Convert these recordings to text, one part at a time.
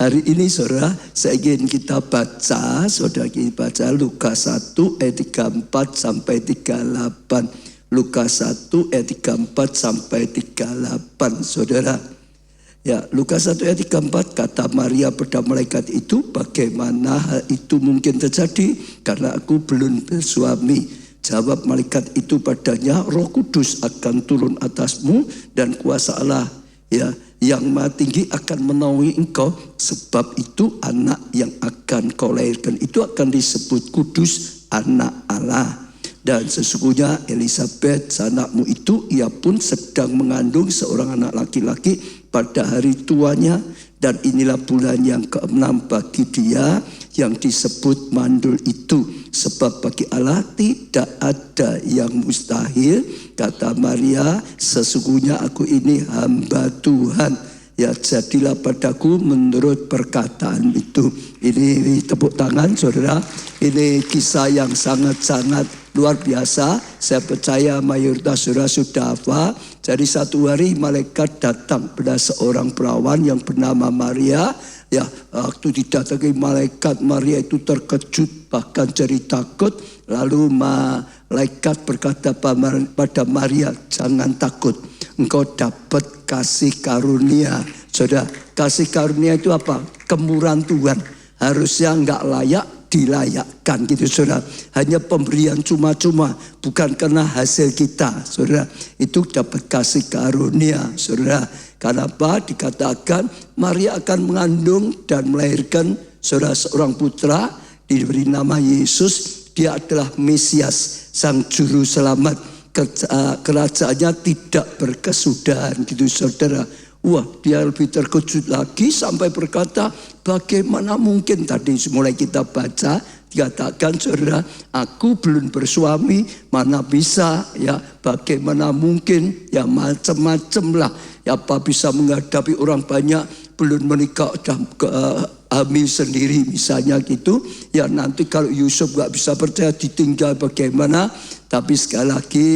hari ini saudara, saya ingin kita baca, saudara kita baca Lukas 1 ayat 34 sampai 38. Lukas 1 ayat 34 sampai 38, saudara. Ya, Lukas 1 ayat 34, kata Maria pada malaikat itu, bagaimana hal itu mungkin terjadi karena aku belum bersuami. Jawab malaikat itu padanya, Roh Kudus akan turun atasmu dan kuasa Allah ya yang Maha Tinggi akan menaungi engkau, sebab itu anak yang akan kau lahirkan itu akan disebut kudus, anak Allah. Dan sesungguhnya Elisabeth anakmu itu, ia pun sedang mengandung seorang anak laki-laki pada hari tuanya, dan inilah bulan yang ke-6 bagi dia yang disebut mandul itu, sebab bagi Allah tidak ada yang mustahil. Kata Maria, sesungguhnya aku ini hamba Tuhan, ya jadilah padaku menurut perkataan itu. Ini tepuk tangan saudara, ini kisah yang sangat-sangat luar biasa. Saya percaya mayoritas saudara sudah hafal. Jadi satu hari malaikat datang pada seorang perawan yang bernama Maria. Ya, waktu didatangi malaikat, Maria itu terkejut, bahkan jadi takut. Lalu malaikat berkata pada Maria, jangan takut, engkau dapat kasih karunia. Saudara, kasih karunia itu apa? Kemurahan Tuhan. Harusnya enggak layak, dilayakkan gitu saudara. Hanya pemberian cuma-cuma, bukan karena hasil kita saudara. Itu dapat kasih karunia saudara. Kenapa? Dikatakan Maria akan mengandung dan melahirkan saudara seorang putra, diberi nama Yesus. Dia adalah Mesias, sang juru selamat. Kerajaannya tidak berkesudahan gitu saudara. Wah, dia lebih terkejut lagi sampai berkata, bagaimana mungkin, tadi mulai kita baca dikatakan saudara, aku belum bersuami, mana bisa ya, bagaimana mungkin ya, macam-macam lah ya, apa bisa menghadapi orang banyak belum menikah udah hamil sendiri misalnya gitu ya. Nanti kalau Yusuf gak bisa percaya ditinggal bagaimana. Tapi sekali lagi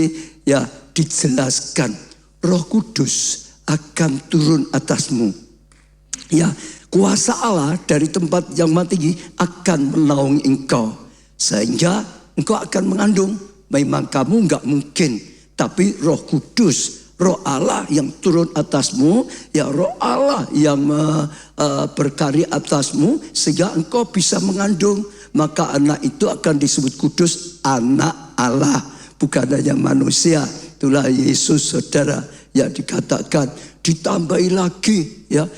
ya dijelaskan, Roh Kudus akan turun atasmu. Ya, kuasa Allah dari tempat yang Maha Tinggi akan menaungi engkau, sehingga engkau akan mengandung. Memang kamu nggak mungkin, tapi Roh Kudus, Roh Allah yang turun atasmu, ya Roh Allah yang berkarya atasmu, sehingga engkau bisa mengandung. Maka anak itu akan disebut kudus, anak Allah, bukan hanya manusia. Itulah Yesus saudara. Ya dikatakan ditambahi lagi ya,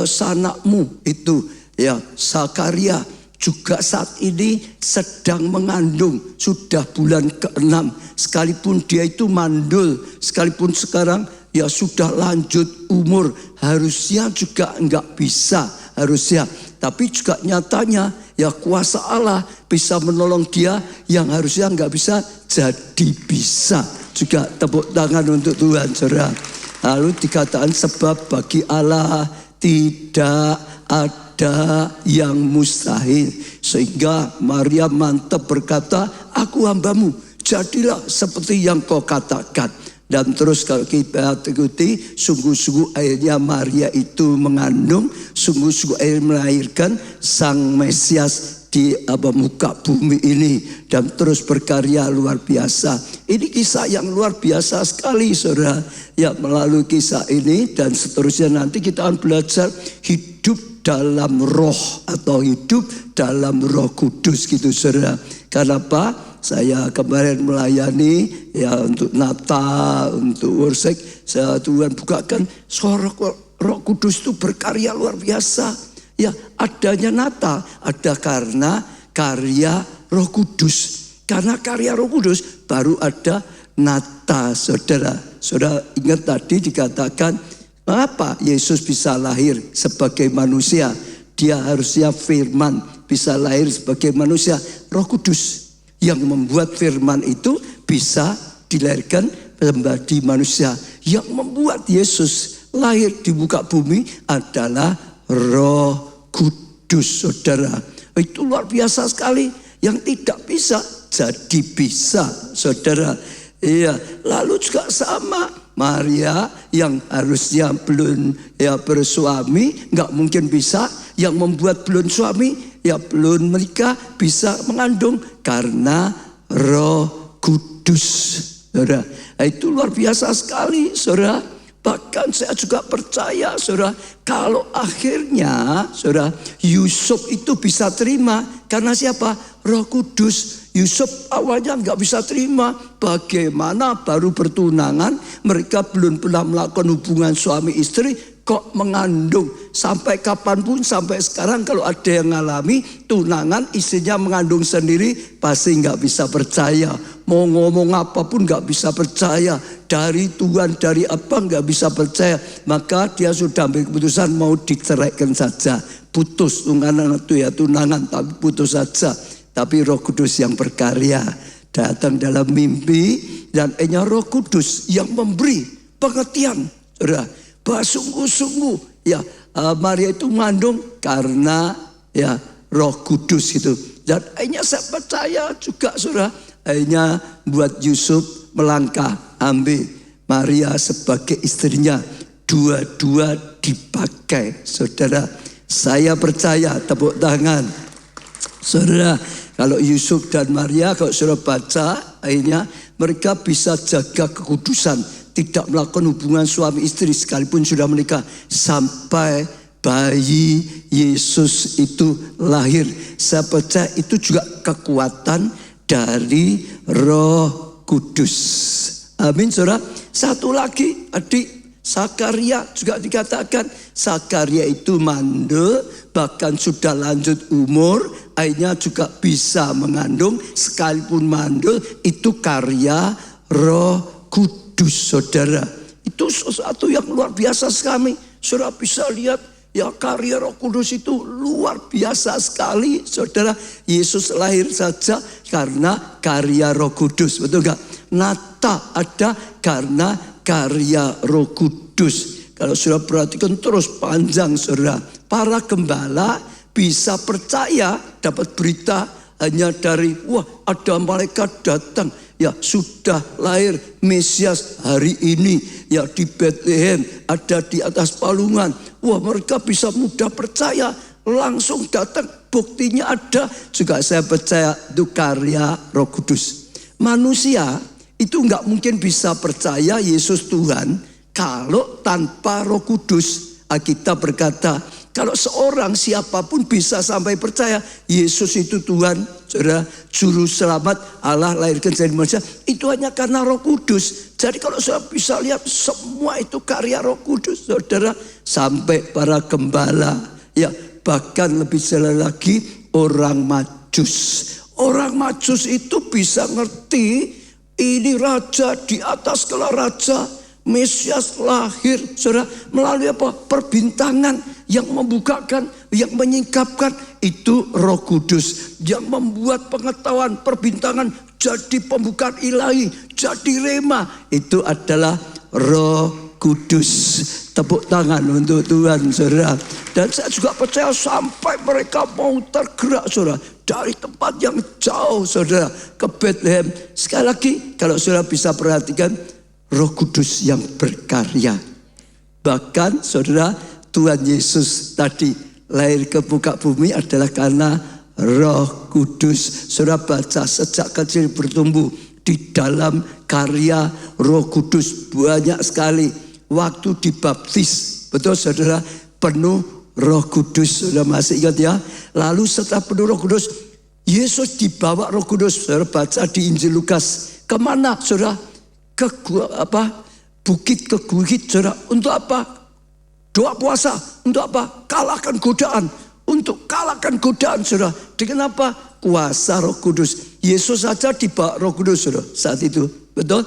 sanakmu itu ya Zakaria juga saat ini sedang mengandung, sudah bulan ke-6. Sekalipun dia itu mandul, sekalipun sekarang ya sudah lanjut umur, harusnya juga enggak bisa, harusnya. Tapi juga nyatanya ya kuasa Allah bisa menolong dia yang harusnya enggak bisa jadi bisa. Juga tepuk tangan untuk Tuhan saudara. Lalu dikatakan sebab bagi Allah tidak ada yang mustahil. Sehingga Maria mantap berkata, aku hambamu, jadilah seperti yang kau katakan. Dan terus kalau kita ikuti, sungguh-sungguh akhirnya Maria itu mengandung, sungguh-sungguh akhirnya melahirkan sang Mesias di muka bumi ini, dan terus berkarya luar biasa. Ini kisah yang luar biasa sekali saudara. Ya, melalui kisah ini dan seterusnya nanti kita akan belajar hidup dalam roh atau hidup dalam Roh Kudus gitu saudara. Kenapa? Saya kemarin melayani ya untuk Natal, untuk worship, Tuhan bukakan suara Roh Kudus itu berkarya luar biasa. Ya, adanya Natal ada karena karya Roh Kudus. Karena karya Roh Kudus baru ada Natal saudara. Saudara ingat tadi dikatakan apa Yesus bisa lahir sebagai manusia? Dia harusnya firman, bisa lahir sebagai manusia. Roh Kudus yang membuat firman itu bisa dilahirkan menjadi manusia. Yang membuat Yesus lahir di muka bumi adalah Roh Kudus saudara. Itu luar biasa sekali. Yang tidak bisa jadi bisa saudara. Iya, lalu juga sama Maria yang harusnya belum ya bersuami, nggak mungkin bisa. yang membuat belum suami, ya belum menikah bisa mengandung karena Roh Kudus. Saudara, itu luar biasa sekali, saudara. Bahkan saya juga percaya, saudara, kalau akhirnya, saudara, Yusuf itu bisa terima karena siapa? Roh Kudus. Yusuf awalnya nggak bisa terima. Bagaimana baru bertunangan, mereka belum pernah melakukan hubungan suami istri, kok mengandung. Sampai kapanpun, sampai sekarang kalau ada yang ngalami tunangan, istrinya mengandung sendiri, pasti nggak bisa percaya. Mau ngomong apapun nggak bisa percaya. Dari Tuhan, dari apa nggak bisa percaya. Maka dia sudah ambil keputusan mau diceraikan saja. Putus tunangan itu ya tunangan, tapi putus saja. Tapi Roh Kudus yang berkarya datang dalam mimpi, dan hanya Roh Kudus yang memberi pengertian, saudara, bahwa sungguh-sungguh ya Maria itu mengandung karena ya Roh Kudus itu. Dan hanya saya percaya juga, saudara, hanya buat Yusuf melangkah ambil Maria sebagai istrinya, dua-dua dipakai, saudara. Saya percaya, tepuk tangan, saudara. Kalau Yusuf dan Maria, kalau saudara baca, akhirnya mereka bisa jaga kekudusan, tidak melakukan hubungan suami istri sekalipun sudah menikah, sampai bayi Yesus itu lahir. Saya percaya itu juga kekuatan dari Roh Kudus. Amin, saudara. Satu lagi, adik Sakaria juga dikatakan, Sakaria itu mandul, bahkan sudah lanjut umur, akhirnya juga bisa mengandung, sekalipun mandul, itu karya Roh Kudus, saudara. Itu sesuatu yang luar biasa sekali. Saudara bisa lihat, ya karya Roh Kudus itu luar biasa sekali, saudara. Yesus lahir saja karena karya Roh Kudus, betul gak? Nata ada karena karya Roh Kudus. Kalau saudara perhatikan terus panjang, saudara, para gembala bisa percaya dapat berita hanya dari wah ada malaikat datang, ya sudah lahir Mesias hari ini, ya di Bethlehem, ada di atas palungan. Wah, mereka bisa mudah percaya, langsung datang, buktinya ada. Juga saya percaya itu karya Roh Kudus. Manusia itu nggak mungkin bisa percaya Yesus Tuhan kalau tanpa Roh Kudus. Alkitab berkata, kalau seorang siapapun bisa sampai percaya Yesus itu Tuhan, saudara, juru selamat Allah lahirkan jadi manusia, itu hanya karena Roh Kudus. Jadi kalau saudara bisa lihat semua itu karya Roh Kudus, saudara, sampai para gembala, ya bahkan lebih jelas lagi orang Majus. Orang Majus itu bisa ngerti ini raja di atas gelar raja, Mesias lahir, saudara, melalui apa? Perbintangan yang membukakan, yang menyingkapkan, itu Roh Kudus yang membuat pengetahuan perbintangan jadi pembukaan ilahi, jadi rema. Itu adalah Roh Kudus. Tepuk tangan untuk Tuhan, saudara. Dan saya juga percaya sampai mereka mau tergerak, saudara, dari tempat yang jauh, saudara, ke Bethlehem. Sekali lagi, kalau saudara bisa perhatikan, Roh Kudus yang berkarya. Bahkan, saudara, Tuhan Yesus tadi lahir ke muka bumi adalah karena Roh Kudus. Saudara baca, sejak kecil bertumbuh di dalam karya Roh Kudus banyak sekali. Waktu dibaptis, betul saudara, penuh Roh Kudus. Saudara masih ingat ya? Lalu setelah penuh Roh Kudus, Yesus dibawa Roh Kudus. Saudara baca di Injil Lukas. Kemana, saudara? Ke bukit, ke bukit, saudara. Untuk apa? Doa puasa. Untuk apa? Kalahkan godaan. Untuk kalahkan godaan, saudara. Dengan apa? Kuasa Roh Kudus. Yesus saja dibawa Roh Kudus, saudara, saat itu. Betul?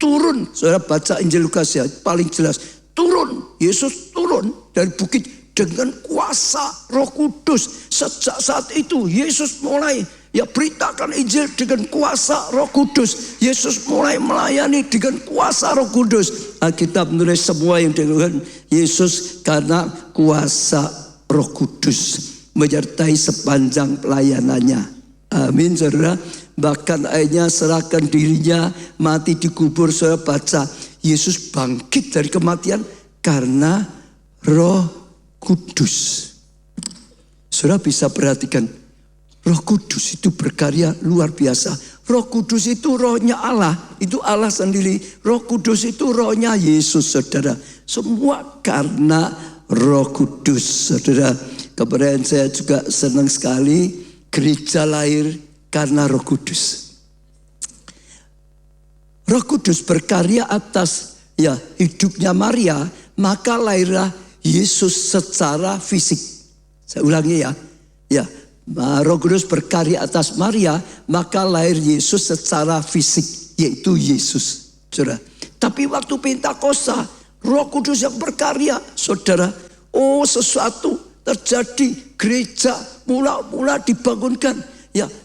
Turun, saudara baca Injil Lukas ya, paling jelas. Turun, Yesus turun dari bukit dengan kuasa Roh Kudus. Sejak saat itu Yesus mulai ya beritakan Injil dengan kuasa Roh Kudus. Yesus mulai melayani dengan kuasa Roh Kudus. Alkitab menulis semua yang dilakukan Yesus karena kuasa Roh Kudus menyertai sepanjang pelayanannya. Amin, saudara. Bahkan akhirnya serahkan dirinya, mati dikubur. Saudara baca, Yesus bangkit dari kematian karena Roh Kudus. Saudara bisa perhatikan, Roh Kudus itu berkarya luar biasa. Roh Kudus itu rohnya Allah, itu Allah sendiri. Roh Kudus itu rohnya Yesus, saudara. Semua karena Roh Kudus, saudara. Kemudian saya juga senang sekali gereja lahir karena Roh Kudus. Roh Kudus berkarya atas hidupnya Maria, maka lahirlah Yesus secara fisik. Saya ulangi ya. Roh Kudus berkarya atas Maria, maka lahir Yesus secara fisik, yaitu Yesus, saudara. Tapi waktu Pentakosta, Roh Kudus yang berkarya, saudara. Sesuatu terjadi, gereja mula-mula dibangunkan.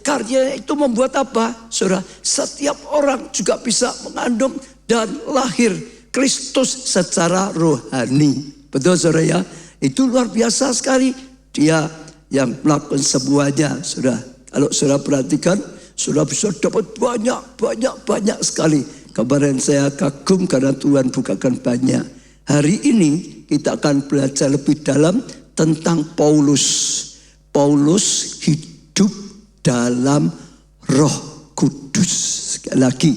Karya itu membuat apa, saudara? Setiap orang juga bisa mengandung dan lahir Kristus secara rohani. Betul, saudara ya? Itu luar biasa sekali. Dia yang melakukan semuanya, saudara. Kalau saudara perhatikan, saudara bisa dapat banyak sekali. Kemarin saya kagum karena Tuhan bukakan banyak. Hari ini kita akan belajar lebih dalam tentang Paulus. Paulus hidup dalam Roh Kudus. Sekali lagi,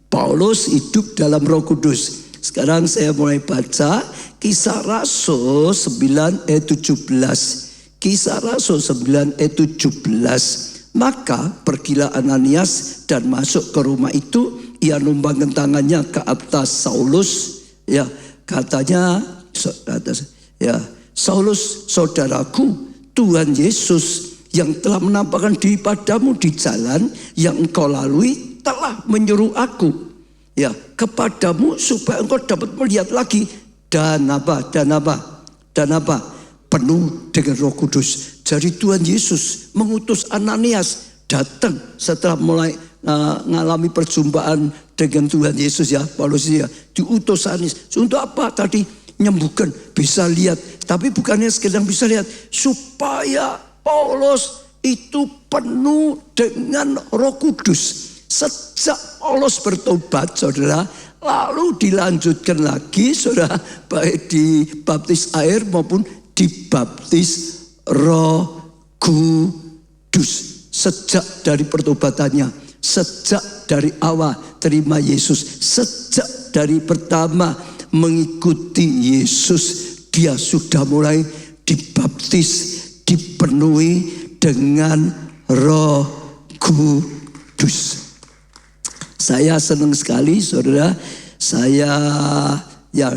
Paulus hidup dalam Roh Kudus. Sekarang saya mulai baca Kisah Rasul 9 ayat 17. Kisah Rasul 9 ayat 17. Maka pergilah Ananias dan masuk ke rumah itu. Ia numbangkan tangannya ke atas Saulus. Katanya, Saulus, saudaraku, Tuhan Yesus yang telah menampakkan diri padamu di jalan yang engkau lalui telah menyuruh aku kepadamu supaya engkau dapat melihat lagi dan apa? Penuh dengan Roh Kudus. Jadi Tuhan Yesus mengutus Ananias datang setelah mulai mengalami perjumpaan dengan Tuhan Yesus Paulus diutus Ananias untuk apa tadi? Menyembuhkan, bisa lihat. Tapi bukannya sekedar bisa lihat, supaya Paulus itu penuh dengan Roh Kudus. Sejak Paulus bertobat, saudara, lalu dilanjutkan lagi, saudara, baik dibaptis air maupun dibaptis Roh Kudus. Sejak dari pertobatannya, sejak dari awal terima Yesus, sejak dari pertama mengikuti Yesus, dia sudah mulai dibaptis, dipenuhi dengan Roh Kudus. Saya senang sekali, saudara. Saya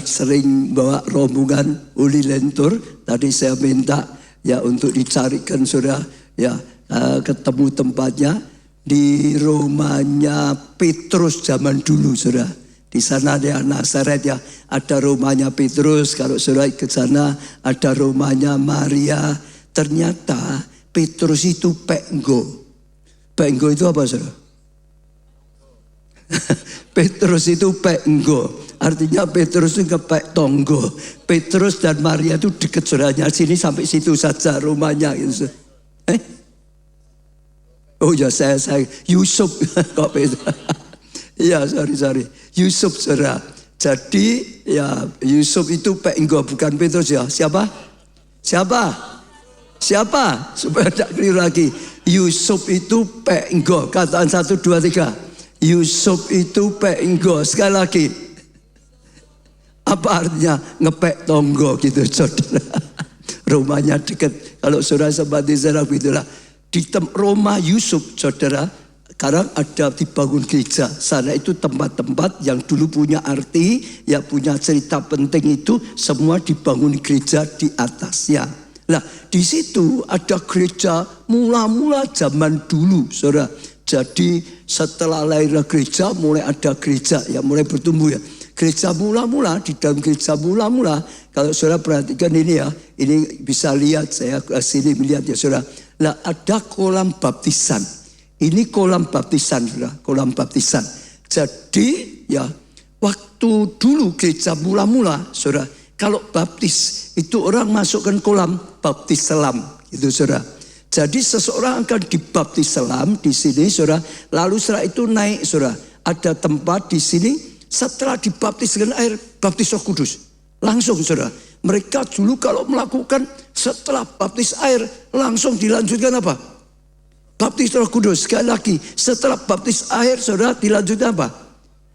sering bawa rombongan uli lentur. Tadi saya minta untuk dicarikan, saudara, ketemu tempatnya di rumahnya Petrus zaman dulu, saudara. Di sana ada Nazaret ada rumahnya Petrus. Kalau saudara ke sana ada rumahnya Maria. Ternyata Petrus itu penggo. Penggo itu apa, saudara? Petrus itu penggo. Artinya Petrus itu kepek tonggo. Petrus dan Maria itu dekat, saudaranya. Sini sampai situ saja rumahnya. Oh ya, saya Yusuf kok Petrus. Iya, sorry. Yusuf, saudara. Jadi Yusuf itu penggo, bukan Petrus ya. Siapa? Supaya tidak keliru lagi. Yusuf itu penggo. Kataan 1, 2, 3. Yusuf itu penggo. Sekali lagi. Apa artinya ngepek tonggo gitu, saudara? Rumahnya dekat. Kalau saudara sempat di sana begitulah. Di rumah Yusuf, saudara, sekarang ada dibangun gereja. Sana itu tempat-tempat yang dulu punya arti, punya cerita penting itu semua dibangun gereja di atasnya. Nah, di situ ada gereja mula-mula zaman dulu, saudara. Jadi setelah lahirnya gereja, mulai ada gereja, mulai bertumbuh Gereja mula-mula, di dalam gereja mula-mula, kalau saudara perhatikan ini ini bisa lihat, saya ke sini melihat saudara. Nah, ada kolam baptisan. Ini kolam baptisan, saudara, kolam baptisan. Jadi waktu dulu gereja mula-mula, saudara, kalau baptis itu orang masukkan kolam baptis selam, gitu, saudara. Jadi seseorang akan dibaptis selam di sini, saudara. Lalu setelah itu naik, saudara. Ada tempat di sini. Setelah dibaptis dengan air, baptis Roh Kudus. Langsung, saudara. Mereka dulu kalau melakukan setelah baptis air langsung dilanjutkan apa? Baptis Roh Kudus. Sekali lagi, setelah baptis air saudara dilanjutkan apa?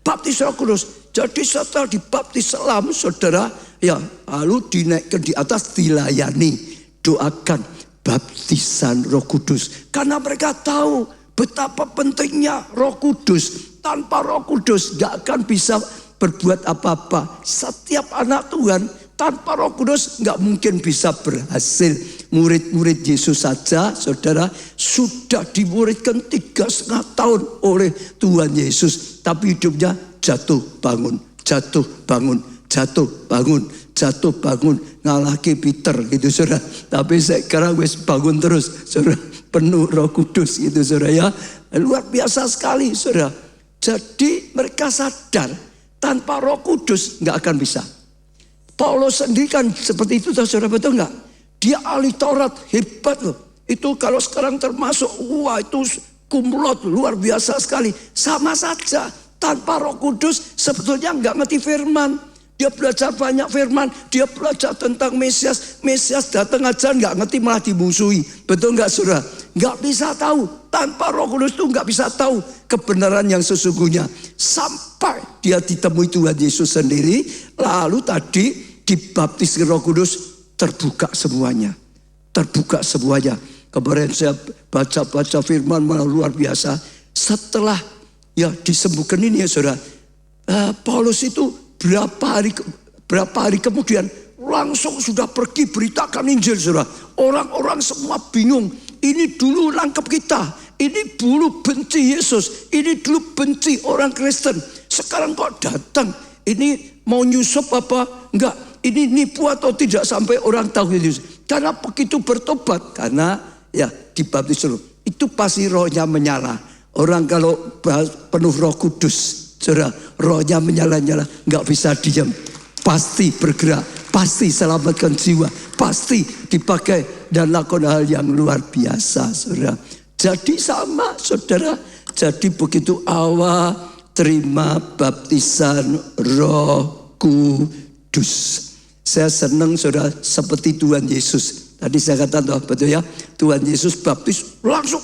Baptis Roh Kudus. Jadi setelah dibaptis selam saudara, ya lalu dinaikkan di atas, dilayani, doakan baptisan Roh Kudus. Karena mereka tahu betapa pentingnya Roh Kudus. Tanpa Roh Kudus gak akan bisa berbuat apa-apa. Setiap anak Tuhan tanpa Roh Kudus gak mungkin bisa berhasil. Murid-murid Yesus saja saudara sudah dimuridkan 3,5 tahun oleh Tuhan Yesus. Tapi hidupnya jatuh bangun, jatuh bangun, jatuh bangun, jatuh bangun. Ngalahke Peter gitu saudara. Tapi sekarang wis bangun terus saudara. Penuh Roh Kudus gitu saudara ya. Luar biasa sekali saudara. Jadi mereka sadar tanpa Roh Kudus nggak akan bisa. Paulus sendiri kan seperti itu, saudara, betul nggak? Dia ahli Taurat, hebat loh. Itu kalau sekarang termasuk, wah itu kumlot, luar biasa sekali. Sama saja, tanpa Roh Kudus sebetulnya nggak ngerti firman. Dia belajar banyak firman, dia belajar tentang Mesias. Mesias datang aja nggak ngerti, malah dimusuhi. Betul nggak saudara? Nggak bisa tahu. Tanpa Roh Kudus itu nggak bisa tahu kebenaran yang sesungguhnya. Sampai dia ditemui Tuhan Yesus sendiri. Lalu tadi dibaptis ke Roh Kudus, terbuka semuanya. Terbuka semuanya. Kemarin saya baca-baca firman malah luar biasa. Setelah ya disembuhkan ini ya saudara. Paulus itu berapa hari kemudian langsung sudah pergi beritakan Injil saudara. Orang-orang semua bingung. Ini dulu nangkep kita. Ini dulu benci Yesus. Ini dulu benci orang Kristen. Sekarang kok datang. Ini mau nyusup apa? Enggak. Ini nipu atau tidak sampai orang tahu Yesus. Karena begitu bertobat. Karena ya dibaptis dulu. Itu pasti rohnya menyala. Orang kalau penuh Roh Kudus, saudara, rohnya menyala-nyala, nggak bisa diam. Pasti bergerak. Pasti selamatkan jiwa. Pasti dipakai dan lakukan hal yang luar biasa, saudara. Jadi sama, saudara. Jadi begitu awal terima baptisan Roh Kudus. Saya senang, saudara, seperti Tuhan Yesus. Tadi saya katakan, betul ya, Tuhan Yesus baptis langsung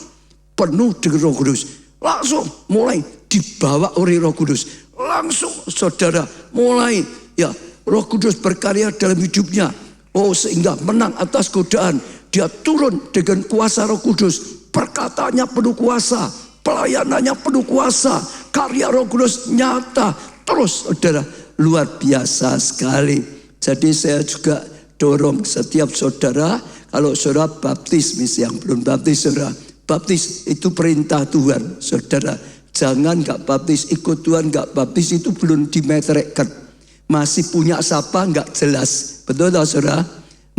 penuh dengan Roh Kudus. Langsung mulai dibawa oleh Roh Kudus. Langsung, saudara, mulai ya Roh Kudus berkarya dalam hidupnya. Oh, sehingga menang atas godaan. Dia turun dengan kuasa Roh Kudus. Perkataannya penuh kuasa. Pelayanannya penuh kuasa. Karya Roh Kudus nyata. Terus, saudara, luar biasa sekali. Jadi saya juga dorong setiap saudara. Kalau saudara baptis, misalnya yang belum baptis, saudara. Baptis itu perintah Tuhan, saudara. Jangan gak baptis, ikut Tuhan gak baptis itu belum dimeteraikan. Masih punya siapa nggak jelas, betul tak saudara?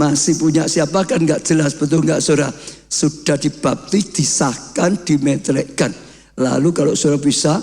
Masih punya siapa kan nggak jelas, betul nggak saudara? Sudah dibaptis, disahkan, dimeteraikan. Lalu kalau saudara bisa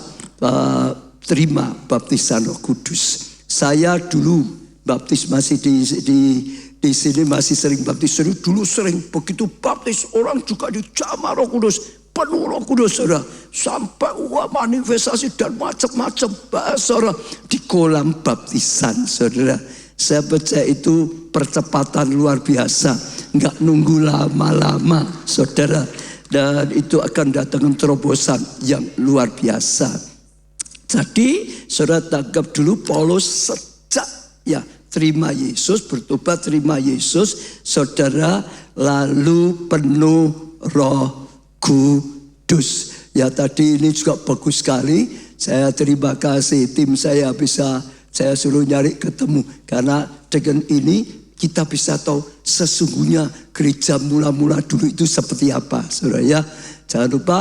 terima baptisan Roh Kudus. Saya dulu baptis masih di sini masih sering baptis. Dulu sering begitu baptis orang juga dijamah Roh Kudus. Penuh Roh Kudus saudara. Sampai manifestasi dan macam-macam bahasa saudara. Di kolam baptisan saudara. Saya percaya itu percepatan luar biasa. Enggak nunggu lama-lama saudara. Dan itu akan datangkan terobosan yang luar biasa. Jadi saudara tangkap dulu Paulus sejak ya terima Yesus, bertobat terima Yesus. Saudara lalu penuh Roh Kudus. Ya tadi ini juga bagus sekali. Saya terima kasih tim saya bisa saya suruh nyari ketemu. Karena dengan ini kita bisa tahu sesungguhnya gereja mula-mula dulu itu seperti apa. Saudara ya. Jangan lupa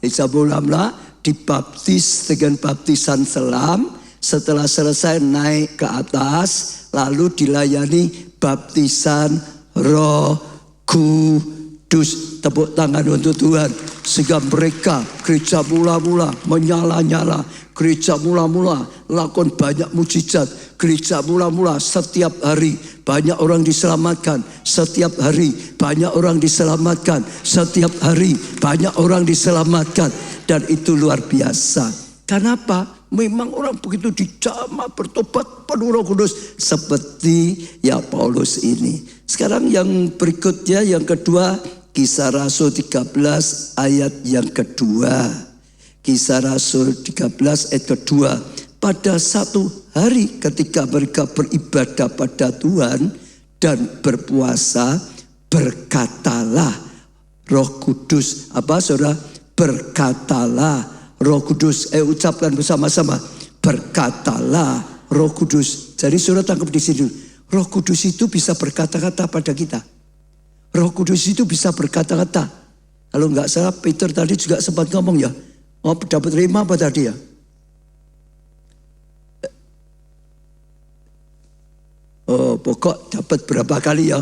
gereja mula-mula dibaptis dengan baptisan selam. Setelah selesai naik ke atas. Lalu dilayani baptisan Roh Kudus. Tepuk tangan untuk Tuhan. Sehingga mereka gereja mula-mula menyala-nyala. Gereja mula-mula lakukan banyak mujizat. Gereja mula-mula setiap hari banyak orang diselamatkan. Setiap hari banyak orang diselamatkan. Setiap hari banyak orang diselamatkan. Dan itu luar biasa. Kenapa? Memang orang begitu dijamah bertobat penuh Roh Kudus. Seperti ya Paulus ini. Sekarang yang berikutnya, yang kedua, Kisah Rasul 13 ayat yang kedua. Kisah Rasul 13 ayat kedua. Pada satu hari ketika mereka beribadah pada Tuhan dan berpuasa, berkatalah Roh Kudus. Apa saudara? Berkatalah Roh Kudus. Ucapkan bersama-sama. Berkatalah Roh Kudus. Jadi saudara tangkap di sini. Roh Kudus itu bisa berkata-kata pada kita. Roh Kudus itu bisa berkata-kata. Kalau nggak salah Peter tadi juga sempat ngomong ya. Oh, dapat rema apa tadi ya? Oh, pokok dapat berapa kali ya?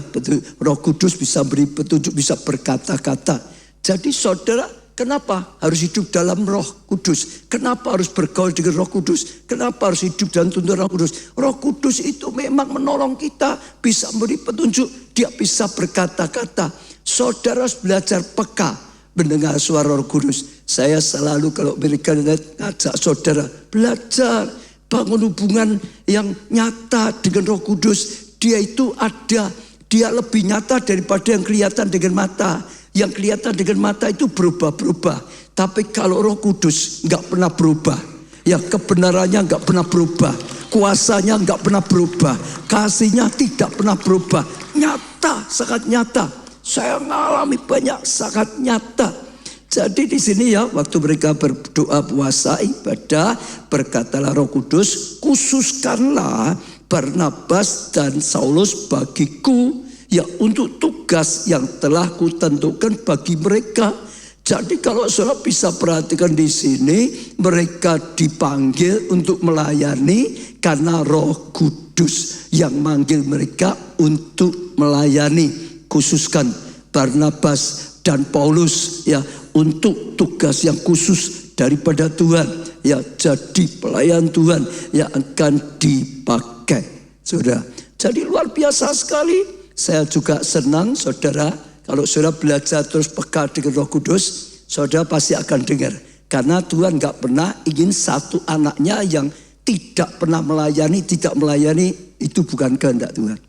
Roh Kudus bisa beri petunjuk, bisa berkata-kata. Jadi saudara, kenapa harus hidup dalam Roh Kudus? Kenapa harus bergaul dengan Roh Kudus? Kenapa harus hidup dalam tuntunan Roh Kudus? Roh Kudus itu memang menolong kita, bisa beri petunjuk, dia bisa berkata-kata. Saudara harus belajar peka mendengar suara Roh Kudus. Saya selalu kalau mereka ngajak saudara belajar, bangun hubungan yang nyata dengan Roh Kudus. Dia itu ada, dia lebih nyata daripada yang kelihatan dengan mata. Yang kelihatan dengan mata itu berubah-berubah. Tapi kalau Roh Kudus nggak pernah berubah. Ya, kebenarannya nggak pernah berubah. Kuasanya nggak pernah berubah. Kasihnya tidak pernah berubah. Nyata, sangat nyata. Saya mengalami banyak, sangat nyata. Jadi di sini ya, waktu mereka berdoa, puasa, ibadah, berkatalah Roh Kudus, khususkanlah Barnabas dan Saulus bagiku, ya untuk tugas yang telah kutentukan bagi mereka. Jadi kalau saudara bisa perhatikan di sini, mereka dipanggil untuk melayani karena Roh Kudus yang manggil mereka untuk melayani. Khususkan Barnabas dan Paulus ya untuk tugas yang khusus daripada Tuhan, ya jadi pelayan Tuhan yang akan dipakai, saudara. Jadi luar biasa sekali. Saya juga senang saudara, kalau saudara belajar terus peka dengan Roh Kudus, saudara pasti akan dengar. Karena Tuhan gak pernah ingin satu anaknya yang tidak pernah melayani, tidak melayani, itu bukan kehendak Tuhan.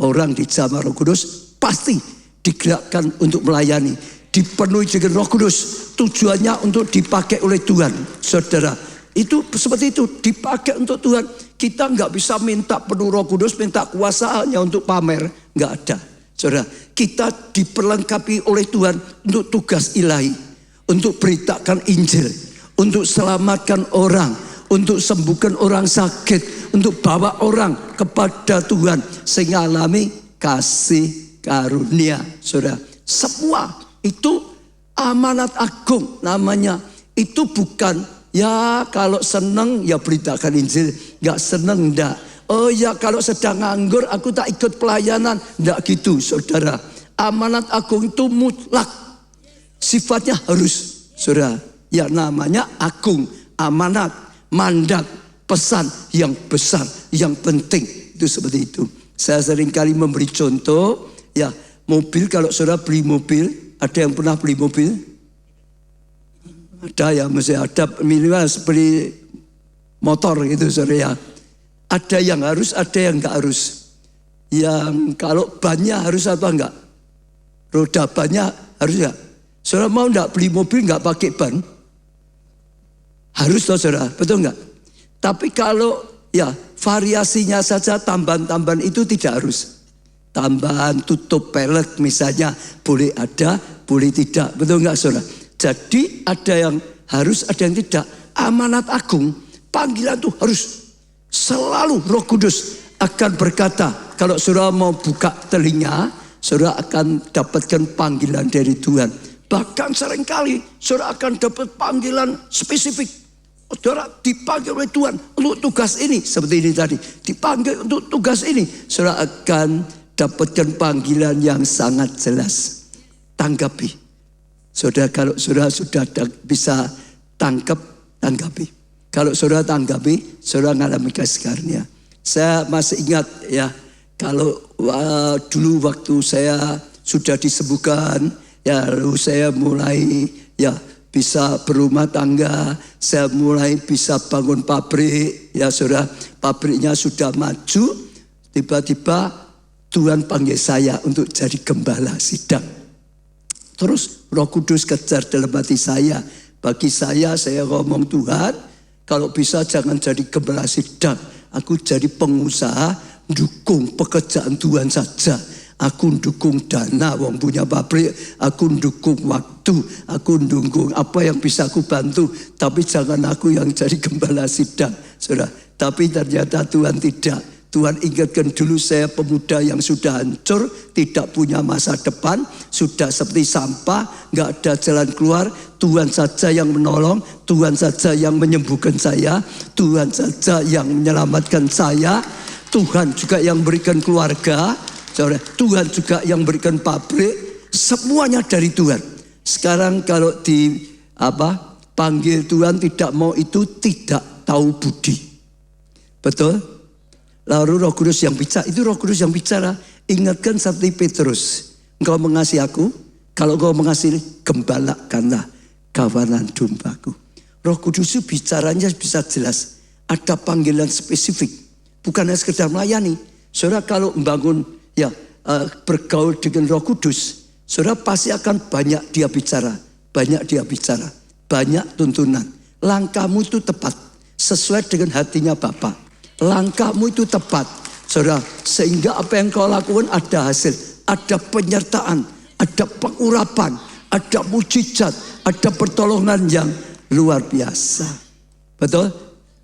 Orang di zaman Roh Kudus pasti digerakkan untuk melayani, dipenuhi dengan Roh Kudus, tujuannya untuk dipakai oleh Tuhan, saudara. Itu seperti itu, dipakai untuk Tuhan. Kita nggak bisa minta penuh Roh Kudus, minta kuasa hanya untuk pamer, nggak ada, saudara. Kita diperlengkapi oleh Tuhan untuk tugas ilahi, untuk beritakan Injil, untuk selamatkan orang, untuk sembuhkan orang sakit, untuk bawa orang kepada Tuhan sehingga alami kasih karunia, saudara. Semua itu amanat agung namanya. Itu bukan ya kalau seneng ya beritakan Injil, nggak seneng enggak. Oh ya kalau sedang nganggur aku tak ikut pelayanan, enggak gitu, saudara. Amanat agung itu mutlak, sifatnya harus, saudara. Ya namanya agung, amanat, mandat, pesan yang besar, yang penting, itu seperti itu. Saya seringkali memberi contoh. Ya, mobil, kalau saudara beli mobil, ada yang pernah beli mobil? Ada ya, mesti ada minimal beli motor gitu saudara ya. Ada yang harus, ada yang enggak harus. Yang kalau bannya harus atau enggak? Roda bannya harus enggak? Saudara mau enggak beli mobil enggak pakai ban? Harus toh saudara, betul enggak? Tapi kalau ya variasinya saja, tambahan-tambahan itu tidak harus. Tambahan tutup pelet misalnya boleh ada, boleh tidak, betul nggak saudara? Jadi ada yang harus, ada yang tidak. Amanat agung, panggilan itu harus selalu Roh Kudus akan berkata. Kalau saudara mau buka telinga, saudara akan dapatkan panggilan dari Tuhan. Bahkan seringkali saudara akan dapat panggilan spesifik. Saudara dipanggil oleh Tuhan untuk tugas ini, seperti ini tadi. Dipanggil untuk tugas ini, saudara akan dapatkan panggilan yang sangat jelas. Tanggapi. Saudara, kalau saudara sudah bisa tanggapi. Kalau saudara tanggapi, saudara mengalami kasih karunia. Saya masih ingat ya, kalau dulu waktu saya sudah disembuhkan, ya lalu saya mulai ya bisa berumah tangga, saya mulai bisa bangun pabrik, ya saudara, pabriknya sudah maju, tiba-tiba Tuhan panggil saya untuk jadi gembala sidang. Terus Roh Kudus kejar dalam hati saya. Bagi saya ngomong, Tuhan, kalau bisa jangan jadi gembala sidang. Aku jadi pengusaha, dukung pekerjaan Tuhan saja. Aku dukung dana, wong punya pabrik. Aku dukung waktu. Aku dukung apa yang bisa aku bantu. Tapi jangan aku yang jadi gembala sidang. Saudara. Tapi ternyata Tuhan tidak. Tuhan ingatkan dulu saya pemuda yang sudah hancur. Tidak punya masa depan. Sudah seperti sampah. Gak ada jalan keluar. Tuhan saja yang menolong. Tuhan saja yang menyembuhkan saya. Tuhan saja yang menyelamatkan saya. Tuhan juga yang berikan keluarga. Tuhan juga yang berikan pabrik, semuanya dari Tuhan. Sekarang kalau panggil Tuhan tidak mau, itu tidak tahu budi. Betul? Lalu Roh Kudus yang bicara, itu Roh Kudus yang bicara. Ingatkan seperti Petrus, engkau mengasihi aku, kalau engkau mengasihi, gembalakanlah kawanan dombaku. Roh Kudus itu bicaranya bisa jelas. Ada panggilan spesifik, bukan hanya sekedar melayani. Saudara kalau membangun bergaul dengan Roh Kudus, saudara pasti akan banyak dia bicara, banyak tuntunan. Langkahmu itu tepat, sesuai dengan hatinya Bapa. Langkahmu itu tepat, saudara, sehingga apa yang kau lakukan ada hasil, ada penyertaan, ada pengurapan, ada mujizat, ada pertolongan yang luar biasa. Betul?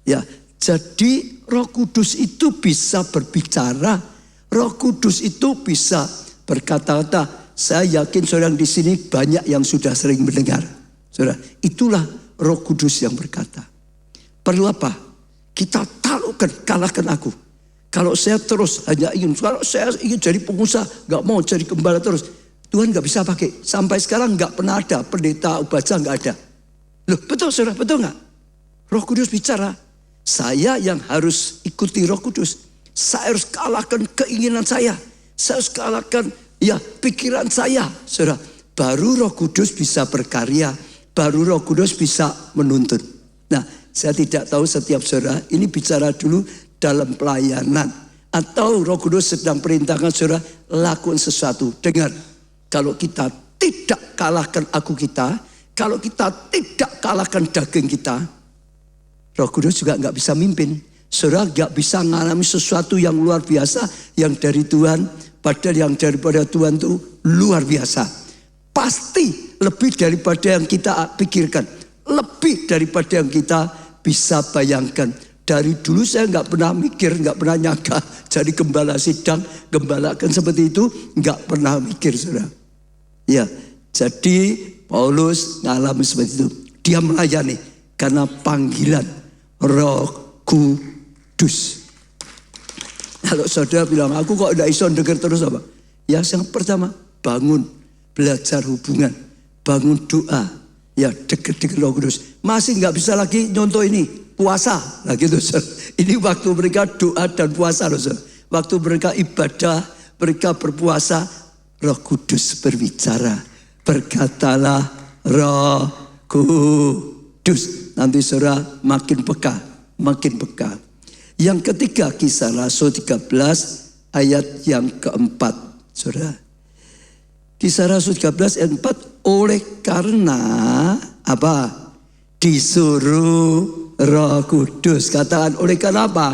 Ya, jadi Roh Kudus itu bisa berbicara. Roh Kudus itu bisa berkata-kata. Saya yakin saudara di sini banyak yang sudah sering mendengar. Saudara, itulah Roh Kudus yang berkata. Perlu apa? Kita taklukkan, kalahkan aku. Kalau saya terus hanya ingin, kalau saya ingin jadi pengusaha, gak mau jadi gembala terus, Tuhan gak bisa pakai. Sampai sekarang gak pernah ada pendeta upacara, gak ada. Loh, betul saudara, betul gak? Roh Kudus bicara. Saya yang harus ikuti Roh Kudus. Saya harus kalahkan keinginan saya. Saya harus kalahkan pikiran saya. Saudara, baru Roh Kudus bisa berkarya. Baru Roh Kudus bisa menuntun. Nah, saya tidak tahu setiap saudara ini bicara dulu dalam pelayanan. Atau Roh Kudus sedang perintahkan saudara lakukan sesuatu. Dengar, kalau kita tidak kalahkan aku kita, kalau kita tidak kalahkan daging kita, Roh Kudus juga nggak bisa mimpin. Saudara gak bisa mengalami sesuatu yang luar biasa yang dari Tuhan, padahal yang daripada Tuhan itu luar biasa. Pasti lebih daripada yang kita pikirkan, lebih daripada yang kita bisa bayangkan. Dari dulu saya gak pernah mikir, gak pernah nyangka jadi gembala sidang, gembalakan seperti itu, gak pernah mikir saudara. Ya, jadi Paulus ngalami seperti itu. Dia melayani karena panggilan Roh Kudus. Kalau saudara bilang, aku kok tidak iso dengar terus apa? Ya, yang pertama, bangun, belajar hubungan, bangun doa, ya dekat Roh Kudus. Masih nggak bisa lagi nyontoh ini, puasa, nah gitu. Ini waktu mereka doa dan puasa loh. Waktu mereka ibadah, mereka berpuasa, Roh Kudus berbicara. Berkatalah Roh Kudus. Nanti saudara makin peka, makin peka. Yang ketiga, Kisah Rasul 13 ayat yang keempat. Saudara, Kisah Rasul 13 ayat 4, oleh karena apa? Disuruh Roh Kudus. Katakan oleh karena apa?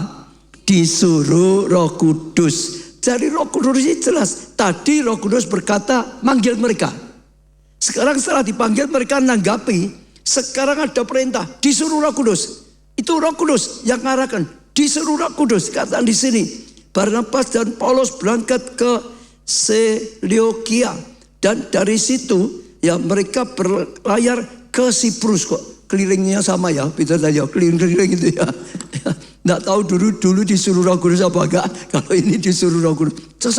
Disuruh Roh Kudus. Jadi Roh Kudus ini jelas. Tadi Roh Kudus berkata manggil mereka. Sekarang setelah dipanggil mereka nanggapi. Sekarang ada perintah disuruh Roh Kudus. Itu Roh Kudus yang ngarahkan. Disuruh Roh Kudus, kata di sini. Barnabas dan Paulus berangkat ke Seleukia, dan dari situ ya mereka berlayar ke Siprus. Kok kelilingnya sama ya, Peter tadi keliling-keliling itu ya. Nggak tahu dulu disuruh Roh Kudus apa enggak. Kalau ini disuruh Roh Kudus, ke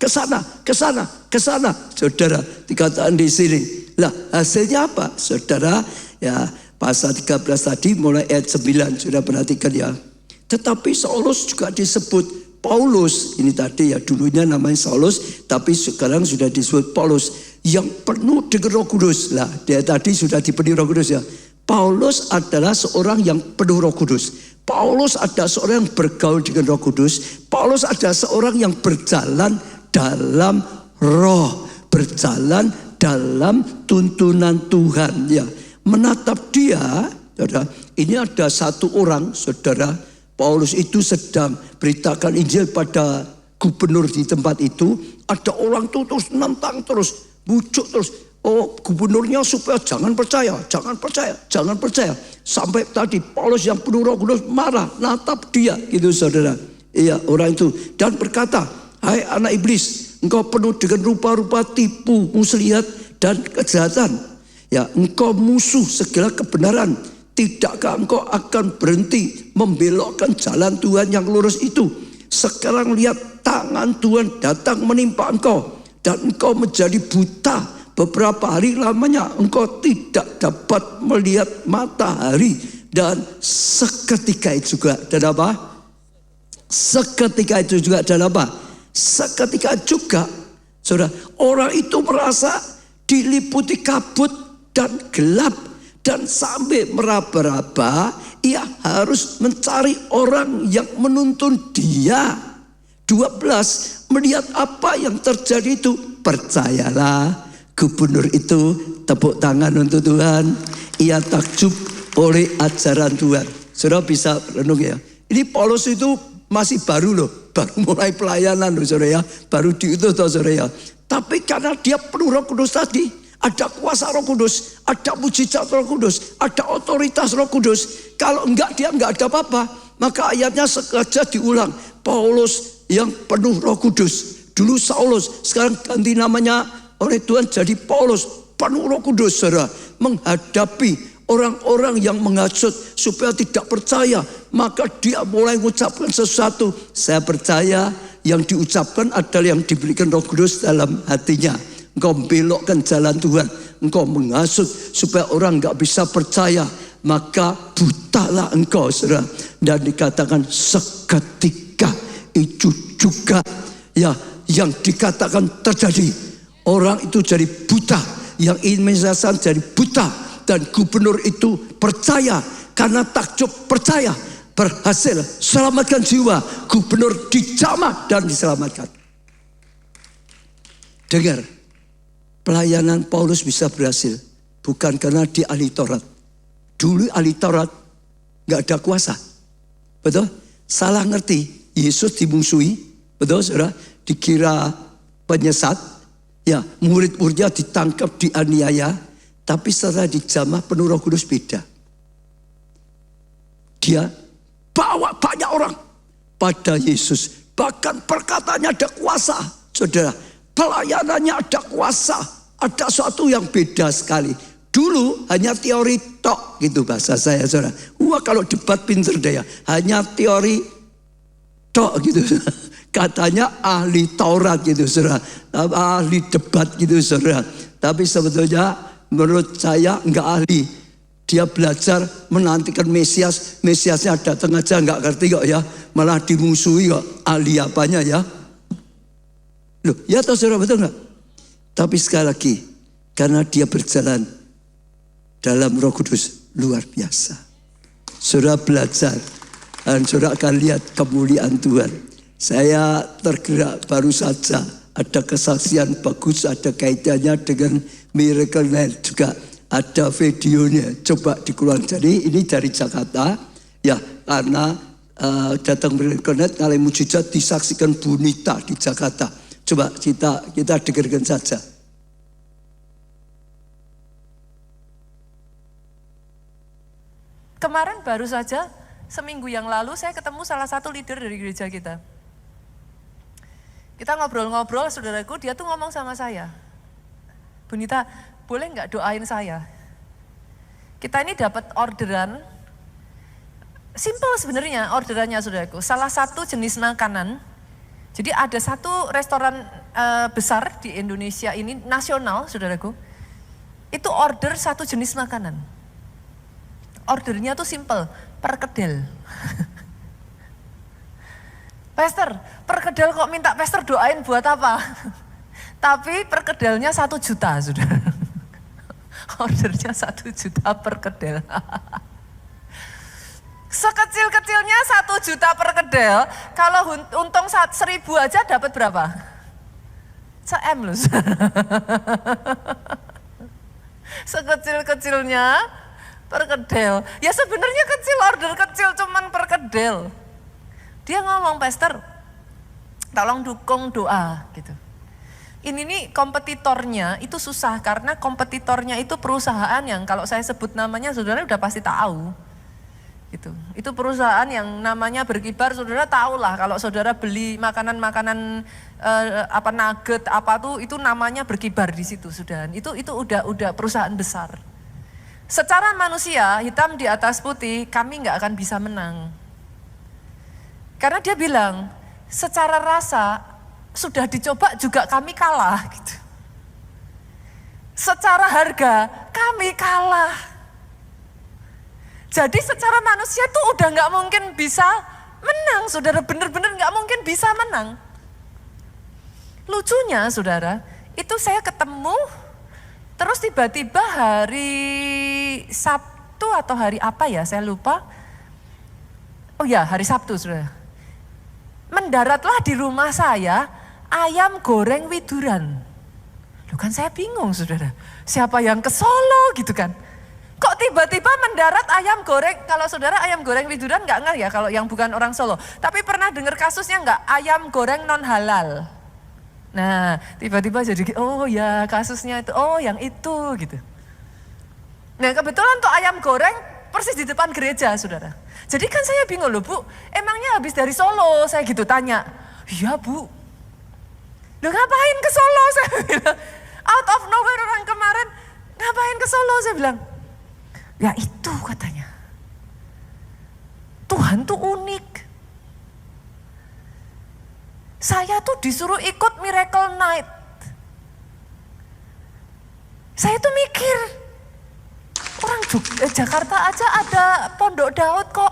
sana. Saudara, dikatakan di sini. Lah, hasilnya apa? Saudara, ya pasal 13 tadi mulai ayat 9 sudah perhatikan ya. Tetapi Saulus juga disebut Paulus. Ini tadi ya dulunya namanya Saulus, tapi sekarang sudah disebut Paulus. Yang penuh dengan Roh Kudus. Lah, dia tadi sudah dipenuhi Roh Kudus ya. Paulus adalah seorang yang penuh Roh Kudus. Paulus adalah seorang yang bergaul dengan Roh Kudus. Paulus adalah seorang yang berjalan dalam roh, berjalan dalam tuntunan Tuhan. Ya, menatap dia, saudara. Ini ada satu orang, saudara. Paulus itu sedang beritakan Injil pada gubernur di tempat itu. Ada orang tuh terus nantang terus, bujuk terus. Oh, gubernurnya supaya jangan percaya, jangan percaya, jangan percaya. Sampai tadi Paulus yang penuh Roh Kudus marah, natap dia, gitu saudara. Iya, orang itu dan berkata, hai anak iblis, engkau penuh dengan rupa-rupa tipu, muslihat dan kejahatan. Ya, engkau musuh segala kebenaran. Tidakkah engkau akan berhenti membelokkan jalan Tuhan yang lurus itu? Sekarang lihat, tangan Tuhan datang menimpa engkau dan engkau menjadi buta. Beberapa hari lamanya engkau tidak dapat melihat matahari. Dan seketika itu juga, dan apa? Seketika itu juga, dan apa? Seketika juga, saudara, orang itu merasa diliputi kabut dan gelap. Dan sampai meraba-raba, ia harus mencari orang yang menuntun dia. 12, melihat apa yang terjadi itu, percayalah, gubernur itu tepuk tangan untuk Tuhan. Ia takjub oleh ajaran Tuhan. Saudara bisa renung ya. Ini Paulus itu masih baru loh. Baru mulai pelayanan loh saudara ya. Baru diutus loh saudara ya. Tapi karena dia penuh Roh Kudus tadi. Ada kuasa Roh Kudus. Ada mujizat Roh Kudus. Ada otoritas Roh Kudus. Kalau enggak dia enggak ada apa-apa. Maka ayatnya sengaja diulang. Paulus yang penuh Roh Kudus. Dulu Saulus. Sekarang ganti namanya oleh Tuhan jadi Paulus. Penuh Roh Kudus saudara. Menghadapi orang-orang yang menghasut supaya tidak percaya. Maka dia mulai mengucapkan sesuatu. Saya percaya yang diucapkan adalah yang diberikan Roh Kudus dalam hatinya. Engkau belokkan jalan Tuhan. Engkau menghasut supaya orang enggak bisa percaya. Maka butalah engkau saudara. Dan dikatakan seketika itu juga ya yang dikatakan terjadi. Orang itu jadi buta. Yang administrasi jadi buta. Dan gubernur itu percaya. Karena takjub percaya. Berhasil selamatkan jiwa. Gubernur dijamah dan diselamatkan. Dengar. Pelayanan Paulus bisa berhasil. Bukan karena dia ahli Taurat. Dulu ahli Taurat gak ada kuasa. Betul? Salah ngerti. Yesus dimusuhi. Betul saudara? Dikira penyesat. Ya, murid-muridnya ditangkap, dianiaya. Tapi setelah dijamah penuh Roh Kudus beda. Dia bawa banyak orang pada Yesus. Bahkan perkataannya ada kuasa. Saudara, pelayanannya ada kuasa. Ada sesuatu yang beda sekali. Dulu hanya teori tok gitu bahasa saya saudara. Wah kalau debat pinter deh ya. Hanya teori tok gitu. Katanya ahli Taurat gitu saudara. Ahli debat gitu saudara. Tapi sebetulnya menurut saya enggak ahli. Dia belajar menantikan Mesias. Mesiasnya datang aja enggak ngerti kok ya. Malah dimusuhi kok. Ahli apanya ya. Loh ya tahu saudara betul enggak? Tapi sekali lagi. Karena dia berjalan dalam Roh Kudus luar biasa. Saudara belajar. Dan saudara akan lihat kemuliaan Tuhan. Saya tergerak baru saja. Ada kesaksian bagus. Ada kaitannya dengan Miracle Night juga. Ada videonya. Coba dikeluarkan. Jadi ini dari Jakarta. Ya karena datang Miracle Night. Kali mujizat disaksikan Bu Nita di Jakarta. Coba kita dengarkan saja. Kemarin baru saja, seminggu yang lalu saya ketemu salah satu leader dari gereja kita. Kita ngobrol-ngobrol, saudaraku, dia tuh ngomong sama saya. Bu Nita, boleh nggak doain saya? Kita ini dapat orderan, simple sebenarnya orderannya saudaraku. Salah satu jenis makanan, jadi ada satu restoran besar di Indonesia ini, nasional saudaraku. Itu order satu jenis makanan. Ordernya tuh simple, perkedel. Pastor, perkedel kok minta pastor doain buat apa? Tapi perkedelnya 1 juta, saudara. Ordernya 1 juta perkedel. Sekecil-kecilnya 1 juta perkedel, kalau untung 1.000 aja dapat berapa? Se-M loh. Sekecil-kecilnya perkedel. Ya sebenarnya kecil, order kecil cuman perkedel. Dia ngomong, "Pastor, tolong dukung doa," gitu. Ini nih kompetitornya itu susah karena kompetitornya itu perusahaan yang kalau saya sebut namanya saudara udah pasti tahu. Gitu. Itu perusahaan yang namanya berkibar, saudara tahu lah kalau saudara beli makanan-makanan apa nugget apa tuh itu namanya berkibar di situ sudah. Itu udah perusahaan besar. Secara manusia hitam di atas putih kami nggak akan bisa menang. Karena dia bilang secara rasa sudah dicoba juga kami kalah gitu. Secara harga kami kalah. Jadi secara manusia tuh udah nggak mungkin bisa menang, saudara, bener-bener nggak mungkin bisa menang. Lucunya saudara, itu saya ketemu, terus tiba-tiba hari Sabtu atau hari apa ya, saya lupa. Oh ya, hari Sabtu saudara. Mendaratlah di rumah saya ayam goreng widuran. Loh kan saya bingung saudara, siapa yang ke Solo gitu kan. Kok tiba-tiba mendarat ayam goreng, kalau saudara ayam goreng widuran nggak ngeh ya kalau yang bukan orang Solo. Tapi pernah dengar kasusnya nggak, ayam goreng non halal. Nah tiba-tiba jadi, oh ya kasusnya itu, oh yang itu gitu. Nah kebetulan tuh ayam goreng persis di depan gereja saudara. Jadi kan saya bingung loh Bu, emangnya habis dari Solo, saya gitu tanya. Iya Bu, loh ngapain ke Solo, saya bilang. Out of nowhere orang kemarin, ngapain ke Solo, saya bilang. Ya itu katanya. Tuhan tuh unik. Saya tuh disuruh ikut Miracle Night. Saya tuh mikir, orang Jakarta aja ada Pondok Daud kok,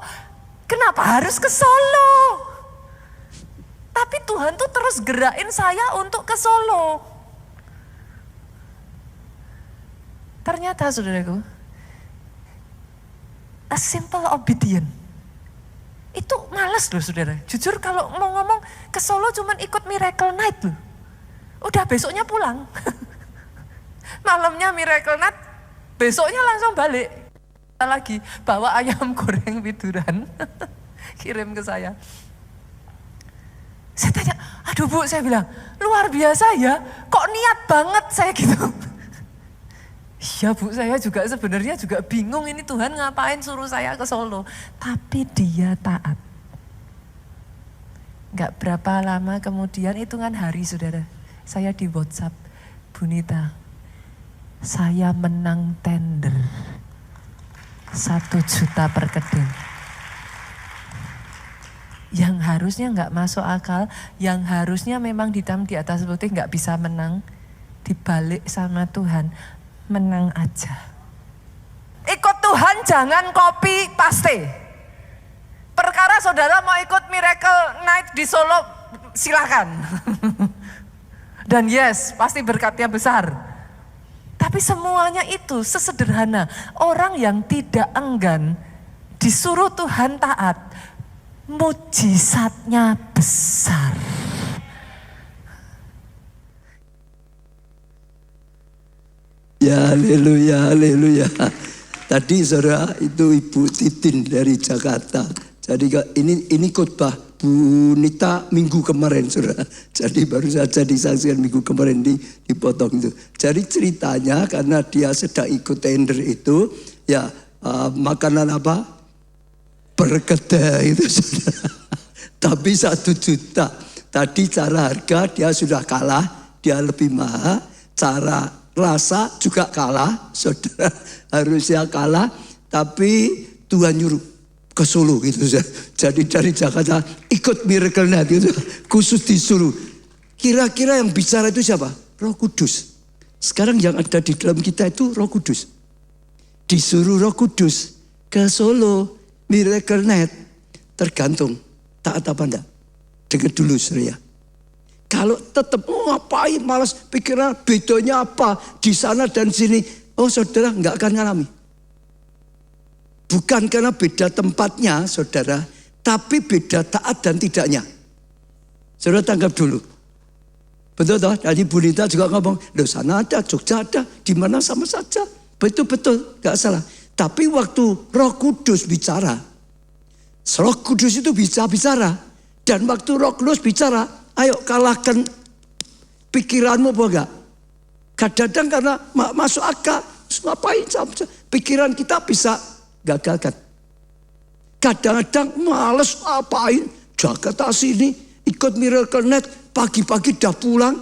kenapa harus ke Solo? Tapi Tuhan tuh terus gerakin saya untuk ke Solo. Ternyata saudaraku, a simple obedience. Itu males loh saudara. Jujur kalau mau ngomong ke Solo cuman ikut Miracle Night loh. Udah besoknya pulang. Malamnya Miracle Night, besoknya langsung balik. Kita lagi bawa ayam goreng widuran. Kirim ke saya. Saya tanya, aduh Bu, saya bilang, luar biasa ya, kok niat banget saya gitu. Ya Bu, saya juga sebenarnya juga bingung ini Tuhan ngapain suruh saya ke Solo. Tapi dia taat. Gak berapa lama kemudian, hitungan hari saudara, saya di WhatsApp, Bunita, saya menang tender 1 juta per kedel. Yang harusnya gak masuk akal, yang harusnya memang hitam di atas putih gak bisa menang, dibalik sama Tuhan. Menang aja. Ikut Tuhan jangan copy paste. Perkara saudara mau ikut Miracle Night di Solo, silakan. Dan yes, pasti berkatnya besar. Tapi semuanya itu sesederhana. Orang yang tidak enggan disuruh Tuhan taat, mujizatnya besar. Ya haleluya, haleluya. Tadi saudara itu Ibu Titin dari Jakarta. Jadi ini khotbah Bunita minggu kemarin saudara. Jadi baru saja disaksikan minggu kemarin dipotong itu. Jadi ceritanya karena dia sedang ikut tender itu, ya makanan apa? Perkedel itu saudara. Tapi 1 juta. Tadi cara harga dia sudah kalah, dia lebih mahal. Cara rasa juga kalah, saudara harusnya kalah, tapi Tuhan nyuruh ke Solo gitu. Jadi dari Jakarta ikut Miracle Night itu khusus disuruh. Kira-kira yang bicara itu siapa? Roh Kudus. Sekarang yang ada di dalam kita itu Roh Kudus. Disuruh Roh Kudus ke Solo Miracle Night, tergantung taat apa enggak. Dengar dulu saudara. Kalau tetap ngapain malas pikiran bedanya apa di sana dan sini, oh saudara nggak akan ngalami. Bukan karena beda tempatnya saudara, tapi beda taat dan tidaknya. Saudara tanggap dulu. Betul toh? Tadi Bu Nita juga ngomong, loh sana ada, Jogja ada, di mana sama saja. Betul, gak salah. Tapi waktu Roh Kudus bicara, Roh Kudus itu bisa bicara. Dan waktu Roh Kudus bicara, ayo kalahkan pikiranmu apa enggak? Kadang-kadang karena masuk akal, ngapain? Pikiran kita bisa gagalkan. Kadang-kadang males ngapain, Jakarta sini, ikut Miracle Net, pagi-pagi udah pulang.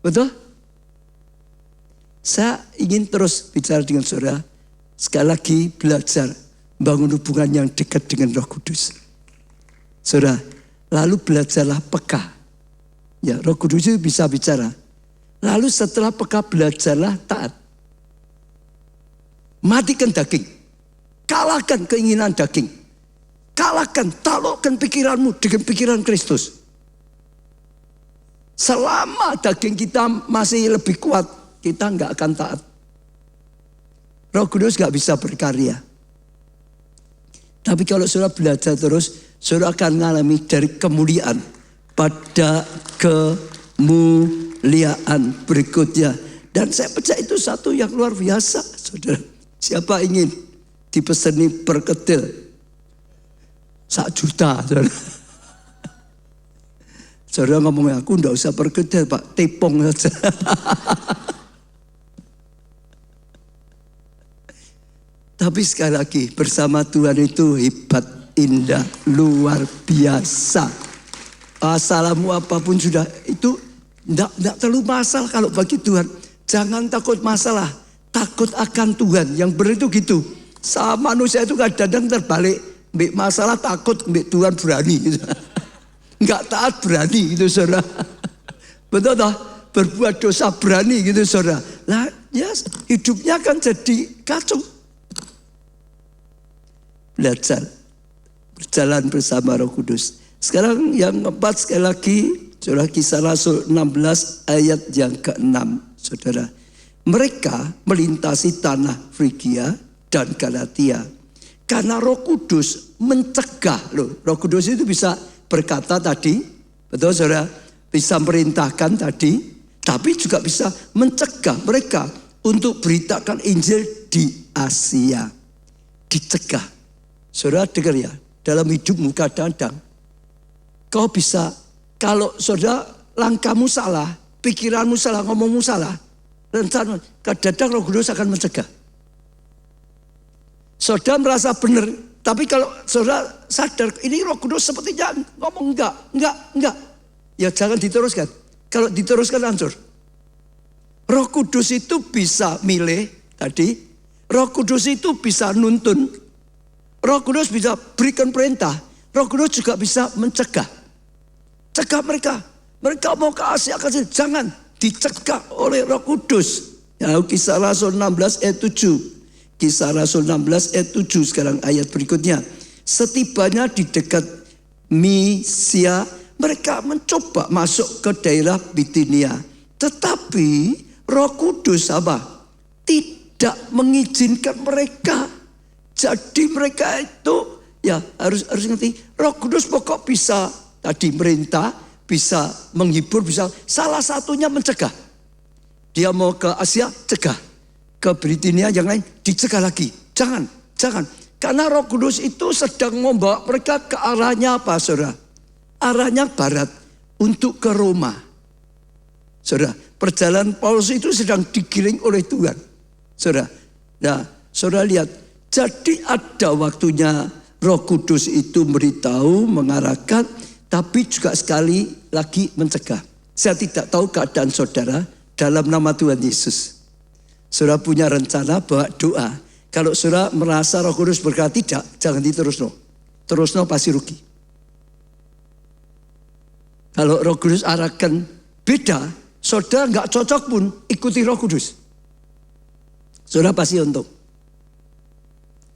Betul? Saya ingin terus bicara dengan saudara. Sekali lagi belajar bangun hubungan yang dekat dengan Roh Kudus. Saudara, lalu belajarlah peka. Ya, Roh Kudus itu bisa bicara. Lalu setelah peka belajarlah taat. Matikan daging. Kalahkan keinginan daging. Kalahkan, taklukkan pikiranmu dengan pikiran Kristus. Selama daging kita masih lebih kuat, kita nggak akan taat. Roh Kudus nggak bisa berkarya. Tapi kalau saudara belajar terus, saudara akan mengalami dari kemuliaan pada kemuliaan berikutnya. Dan saya percaya itu satu yang luar biasa, saudara. Siapa ingin dipeseni perkedel 1 juta, saudara. Saudara ngomong, aku enggak usah perkedel Pak, tepung saja. Tapi sekali lagi, bersama Tuhan itu hebat, indah, luar biasa. Masalahmu apapun sudah, itu enggak terlalu masalah kalau bagi Tuhan. Jangan takut masalah, takut akan Tuhan. Yang benar itu gitu. Sama manusia itu kadang-kadang terbalik. Mbak masalah takut, mbak Tuhan berani. Gitu. Enggak taat berani gitu saudara. Betul toh? Berbuat dosa berani gitu saudara. Lah ya hidupnya kan jadi kacau. Belajar. Berjalan bersama Roh Kudus. Sekarang yang keempat sekali lagi. Saudara, Kisah Rasul 16 ayat yang ke-6. Saudara. Mereka melintasi tanah Frigia dan Galatia. Karena Roh Kudus mencegah. Loh, Roh Kudus itu bisa berkata tadi, betul saudara, bisa merintahkan tadi, tapi juga bisa mencegah mereka untuk beritakan Injil di Asia. Dicegah. Saudara dengar ya, dalam hidupmu kadang-kadang kau bisa, kalau saudara langkahmu salah, pikiranmu salah, ngomongmu salah, rencana, kadang-kadang Roh Kudus akan mencegah. Saudara merasa benar, tapi kalau saudara sadar, ini Roh Kudus sepertinya ngomong enggak. Ya jangan diteruskan. Kalau diteruskan hancur. Roh Kudus itu bisa milih tadi. Roh Kudus itu bisa nuntun. Roh Kudus bisa berikan perintah. Roh Kudus juga bisa mencegah. Cegah mereka. Mereka mau ke Asia, jangan. Dicegah oleh Roh Kudus. Ya, Kisah Rasul 16 ayat 7. Kisah Rasul 16 ayat 7 sekarang ayat berikutnya. Setibanya di dekat Misia, mereka mencoba masuk ke daerah Bitinia. Tetapi Roh Kudus apa? Tidak mengizinkan mereka. Jadi mereka itu ya harus ngerti. Roh Kudus pokok bisa tadi merintah, bisa menghibur, bisa salah satunya mencegah. Dia mau ke Asia, cegah. Ke Britania yang lain dicegah lagi. Jangan. Karena Roh Kudus itu sedang membawa mereka ke arahnya apa, saudara? Arahnya barat untuk ke Roma. Saudara, perjalanan Paulus itu sedang digiring oleh Tuhan. Saudara, nah, saudara lihat, jadi ada waktunya Roh Kudus itu memberitahu, mengarahkan, tapi juga sekali lagi mencegah. Saya tidak tahu keadaan saudara dalam nama Tuhan Yesus. Saudara punya rencana bawa doa. Kalau saudara merasa Roh Kudus berkata tidak, jangan diterusno. Terusno pasti rugi. Kalau Roh Kudus arahkan beda, saudara nggak cocok pun ikuti Roh Kudus. Saudara pasti untung.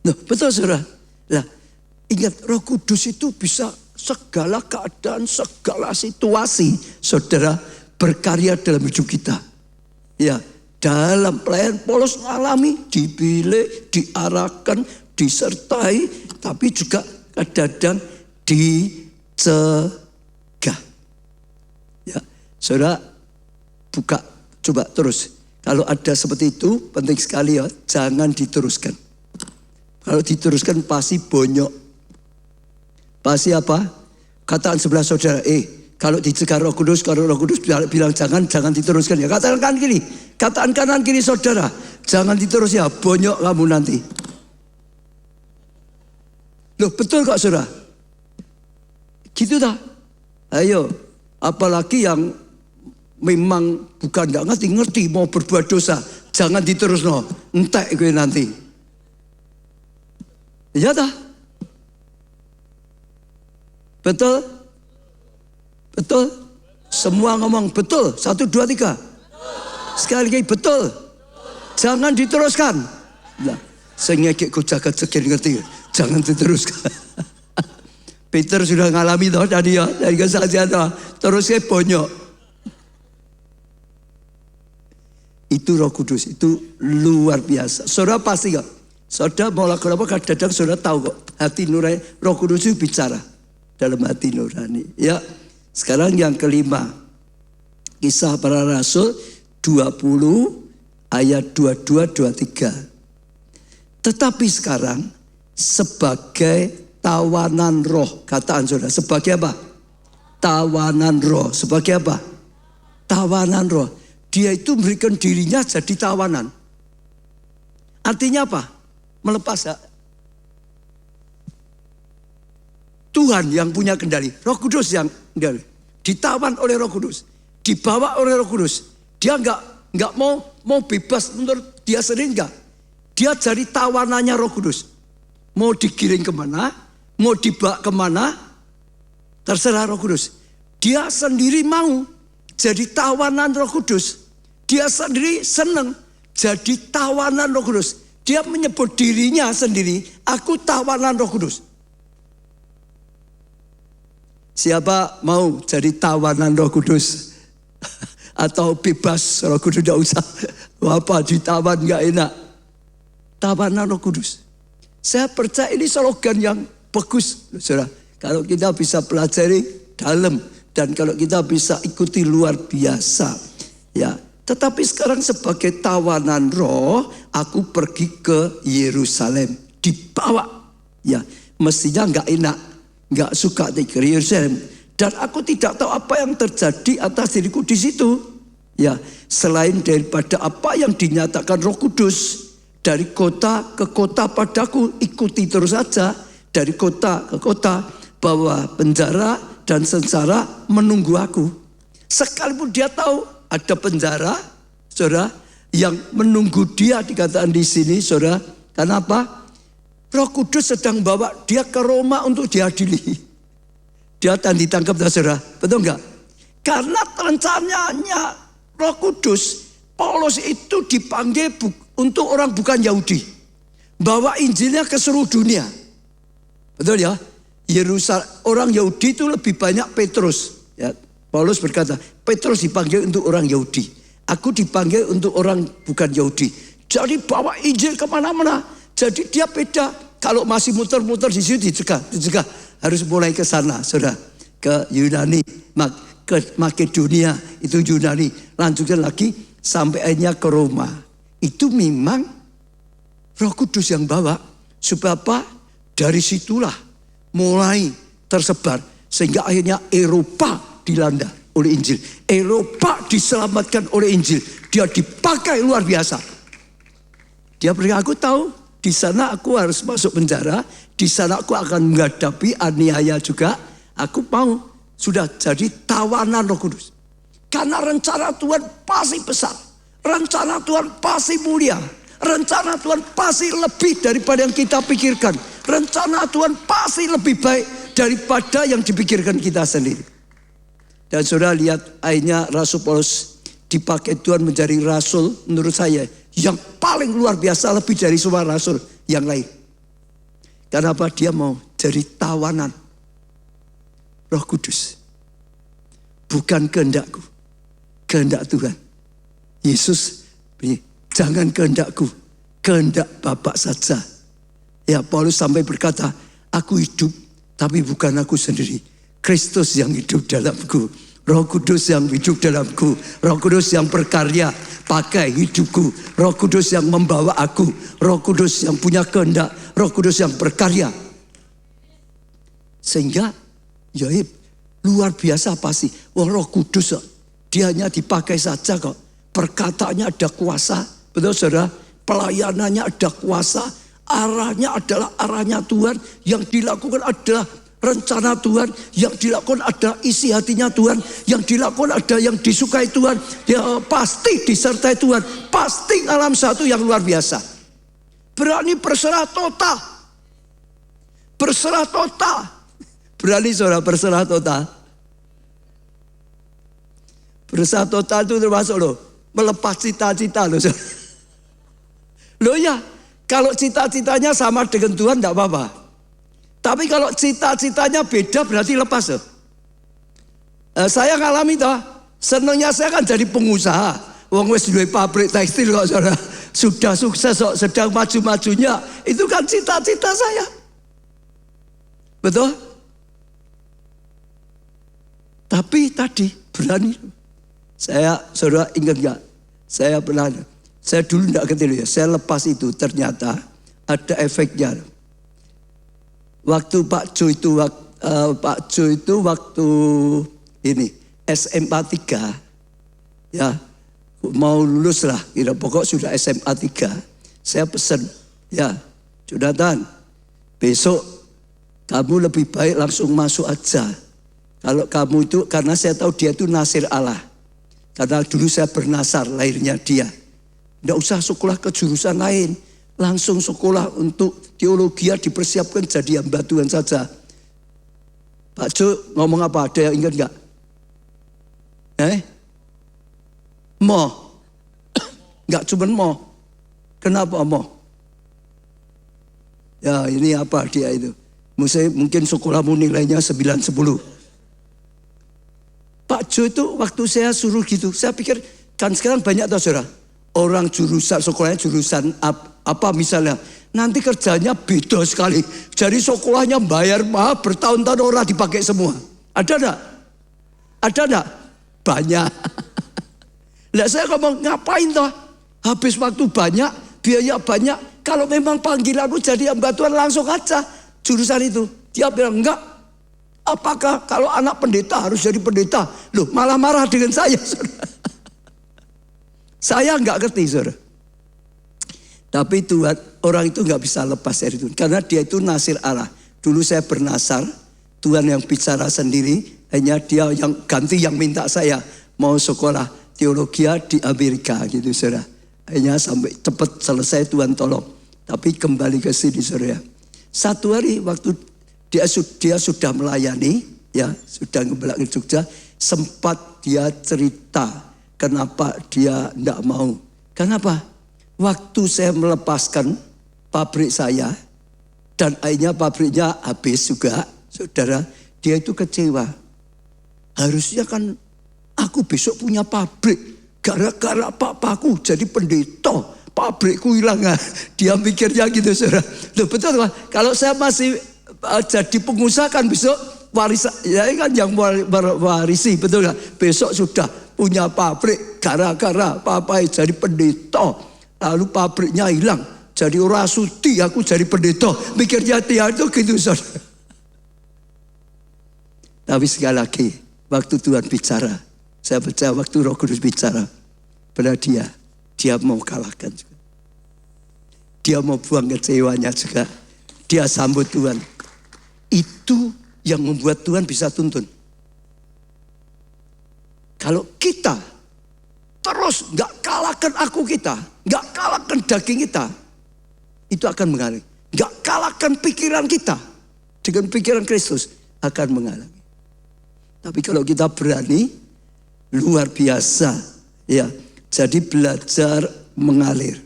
Loh, betul saudara. Nah, ingat Roh Kudus itu bisa segala keadaan, segala situasi saudara berkarya dalam hidup kita. Ya. Dalam pelayanan Paulus mengalami, dipilih, diarahkan, disertai, tapi juga kadang-kadang dicegah. Saudara buka, coba terus. Kalau ada seperti itu, penting sekali ya, jangan diteruskan. Kalau diteruskan pasti bonyok. Pasti apa? Katakan sebelah saudara, kalau dicegah Roh Kudus, kalau Roh Kudus bilang jangan diteruskan ya. Katakan kanan kiri, katakan kanan kiri saudara, jangan diterus ya, bonyok kamu nanti. Loh betul kok saudara? Gitu dah. Ayo, apalagi yang memang bukan nggak ngerti mau berbuat dosa, jangan diterus no, entek gue nanti. Iya dah. Betul? Betul? Semua ngomong betul. 1, 2, 3. Sekali lagi betul. Jangan diteruskan. Nah, saya ngekik ku jaga cekin ngerti. Jangan diteruskan. Peter sudah ngalami toh tadi ya, dari kesaksian toh. Terus saya bonyok. Itu Roh Kudus, itu luar biasa. Saudara pasti kok. Saudara mau lakukan apa? Kadang-kadang saudara tahu kok. Hati nurani, Roh Kudus itu bicara dalam hati nurani. Ya, sekarang yang kelima. Kisah Para Rasul 20 ayat 22-23. Tetapi sekarang sebagai tawanan roh, kataan saudara, sebagai apa? Tawanan roh, sebagai apa? Tawanan roh. Dia itu memberikan dirinya jadi tawanan. Artinya apa? Melepas hak. Tuhan yang punya kendali, Roh Kudus yang kendali. Ditawan oleh Roh Kudus, dibawa oleh Roh Kudus. Dia nggak mau bebas menurut dia sendiri enggak. Dia jadi tawanannya Roh Kudus. Mau digiring kemana, mau dibawa kemana, terserah Roh Kudus. Dia sendiri mau jadi tawanan Roh Kudus. Dia sendiri senang jadi tawanan Roh Kudus. Dia menyebut dirinya sendiri, aku tawanan Roh Kudus. Siapa mau jadi tawanan Roh Kudus? Atau bebas Roh Kudus, tidak usah. Apa ditawan gak enak. Tawanan Roh Kudus. Saya percaya ini slogan yang bagus, saudara. Kalau kita bisa pelajari dalam dan kalau kita bisa ikuti luar biasa, ya. Tetapi sekarang sebagai tawanan roh, aku pergi ke Yerusalem, dibawa, ya. Mestinya nggak enak, nggak suka di Yerusalem, dan aku tidak tahu apa yang terjadi atas diriku di situ, ya. Selain daripada apa yang dinyatakan Roh Kudus. Dari kota ke kota padaku, ikuti terus saja. Dari kota ke kota, bahwa penjara dan sengsara menunggu aku. Sekalipun dia tahu ada penjara, saudara, yang menunggu dia, dikatakan di sini, saudara. Kenapa? Roh Kudus sedang bawa dia ke Roma untuk diadili. Dia akan ditangkap, saudara. Betul enggak? Karena rencananya Roh Kudus, Paulus itu dipanggil untuk orang bukan Yahudi. Bawa Injilnya ke seluruh dunia. Betul ya? Yerusalem, orang Yahudi itu lebih banyak Petrus. Ya, Paulus berkata, Petrus dipanggil untuk orang Yahudi. Aku dipanggil untuk orang bukan Yahudi. Jadi bawa Injil kemana-mana. Jadi dia beda. Kalau masih muter-muter di situ dicegah. Harus mulai ke sana, saudara. Ke Yunani, ke Makedonia, itu Yunani. Lanjutkan lagi sampai akhirnya ke Roma. Itu memang Roh Kudus yang bawa. Supaya apa? Dari situlah mulai tersebar. Sehingga akhirnya Eropa dilanda oleh Injil. Eropa diselamatkan oleh Injil. Dia dipakai luar biasa. Dia berkata, aku tahu di sana aku harus masuk penjara. Di sana aku akan menghadapi aniaya juga. Aku mau sudah jadi tawanan Roh Kudus. Karena rencana Tuhan pasti besar. Rencana Tuhan pasti mulia. Rencana Tuhan pasti lebih daripada yang kita pikirkan. Rencana Tuhan pasti lebih baik daripada yang dipikirkan kita sendiri. Dan saudara lihat akhirnya Rasul Paulus dipakai Tuhan menjadi rasul menurut saya yang paling luar biasa, lebih dari semua rasul yang lain. Kenapa? Dia mau jadi tawanan Roh Kudus. Bukan kehendakku, kehendak Tuhan. Yesus, jangan kehendakku, kehendak Bapa saja. Ya, Paulus sampai berkata, aku hidup, tapi bukan aku sendiri. Kristus yang hidup dalamku. Roh Kudus yang hidup dalamku, Roh Kudus yang berkarya pakai hidupku, Roh Kudus yang membawa aku, Roh Kudus yang punya kehendak, Roh Kudus yang berkarya. Sehingga ya luar biasa pasti. Wong Roh Kudus dia hanya dipakai saja kok. Perkataannya ada kuasa, betul saudara? Pelayanannya ada kuasa, arahnya adalah arahnya Tuhan, yang dilakukan adalah rencana Tuhan, yang dilakukan ada isi hatinya Tuhan, yang dilakukan ada yang disukai Tuhan, ya pasti disertai Tuhan, pasti alam satu yang luar biasa. Berani berserah total, berserah total, berani saudara berserah total. Berserah total itu termasuk loh, melepas cita-cita loh. Loh ya, kalau cita-citanya sama dengan Tuhan tidak apa-apa. Tapi kalau cita-citanya beda berarti lepas loh. Saya ngalami toh, senangnya saya kan jadi pengusaha. Wong wis duwe pabrik tekstil kok saudara. Sudah sukses kok, sedang maju-majunya. Itu kan cita-cita saya. Betul? Tapi tadi berani. Saya, saudara ingat gak? Saya pernah, saya dulu tidak ketiru ya. Saya lepas itu ternyata ada efeknya. Waktu Pak Jo itu waktu ini SMA 3 ya mau lulus lah, kira pokok sudah SMA 3. Saya pesan ya, Jonathan, besok kamu lebih baik langsung masuk aja. Kalau kamu itu, karena saya tahu dia itu nasir Allah. Karena dulu saya bernasar lahirnya dia. Tidak usah sekolah ke jurusan lain. Langsung sekolah untuk teologi dipersiapkan jadi hamba Tuhan saja. Pak Jo ngomong apa? Ada yang ingat enggak? Mo. Enggak cuma mo. Kenapa mo? Ya ini apa dia itu? Mungkin sekolahmu nilainya 9-10. Pak Jo itu waktu saya suruh gitu, saya pikir kan sekarang banyak tahu saudara. Orang jurusan, sekolahnya jurusan apa misalnya. Nanti kerjanya beda sekali. Jadi sekolahnya bayar mahal, bertahun-tahun orang dipakai semua. Ada enggak? Ada enggak? Banyak. Lah saya ngomong ngapain toh? Habis waktu banyak, biaya banyak. Kalau memang panggilanmu jadi hamba Tuhan langsung aja jurusan itu. Dia bilang enggak. Apakah kalau anak pendeta harus jadi pendeta? Loh malah marah dengan saya saudara. Saya enggak ngerti saudara. Tapi Tuhan, orang itu enggak bisa lepas dari Tuhan. Karena dia itu nasir Allah. Dulu saya bernasar, Tuhan yang bicara sendiri. Hanya dia yang ganti yang minta saya mau sekolah teologi di Amerika gitu saudara. Hanya sampai cepat selesai Tuhan tolong. Tapi kembali ke sini saudara. Satu hari waktu dia sudah melayani, ya sudah kembali ke Jogja, sempat dia cerita kenapa dia tidak mau. Kenapa? Waktu saya melepaskan pabrik saya dan akhirnya pabriknya habis juga, saudara, dia itu kecewa. Harusnya kan aku besok punya pabrik, gara-gara papaku jadi pendeta, pabrikku hilang. Dia mikirnya gitu, saudara. Loh, betul kan? Kalau saya masih jadi pengusaha kan besok warisan, ya kan yang warisi, betul kan? Besok sudah punya pabrik, gara-gara papai jadi pendeta, lalu pabriknya hilang, jadi orang sudi, aku jadi pendeta. Mikirnya dia itu gitu saudara. Tapi sekali lagi, waktu Tuhan bicara, saya percaya waktu Roh Kudus bicara pada dia mau kalahkan juga. Dia mau buang kecewanya juga. Dia sambut Tuhan. Itu yang membuat Tuhan bisa tuntun. Kalau kita terus gak kalahkan aku kita, gak kalahkan daging kita, itu akan menghalangi. Gak kalahkan pikiran kita dengan pikiran Kristus, akan menghalangi. Tapi kalau kita berani, luar biasa, ya. Jadi belajar mengalir.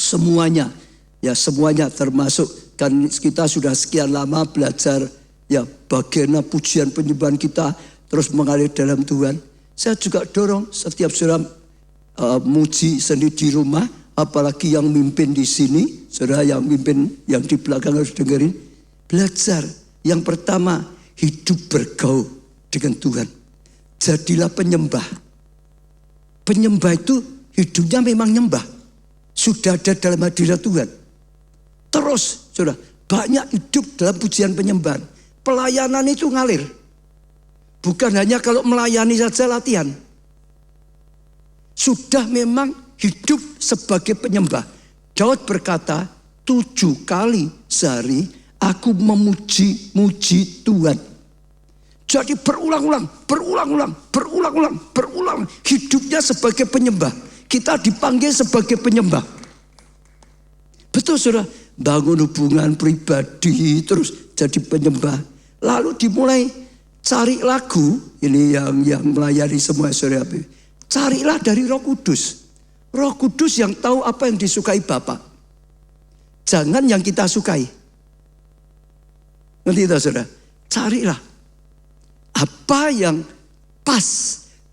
Semuanya, ya semuanya termasuk. Kan kita sudah sekian lama belajar ya bagaimana pujian penyembahan kita terus mengalir dalam Tuhan. Saya juga dorong setiap saudara muji sendiri di rumah, apalagi yang mimpin di sini, saudara yang mimpin yang di belakang harus dengerin. Belajar yang pertama, hidup bergaul dengan Tuhan. jadilah penyembah. Penyembah itu hidupnya memang nyembah. Sudah ada dalam hadirat Tuhan. Terus, saudara, banyak hidup dalam pujian penyembahan. Pelayanan itu ngalir. Bukan hanya kalau melayani saja latihan. Sudah memang hidup sebagai penyembah. Daud berkata, 7 kali sehari aku memuji-muji Tuhan. Jadi berulang-ulang. Hidupnya sebagai penyembah. Kita dipanggil sebagai penyembah. Betul saudara, bangun hubungan pribadi terus jadi penyembah. Lalu dimulai cari lagu, ini yang melayani semua saudara. Carilah dari Roh Kudus. Roh Kudus yang tahu apa yang disukai Bapa. Jangan yang kita sukai. Ngerti tak saudara? Carilah apa yang pas,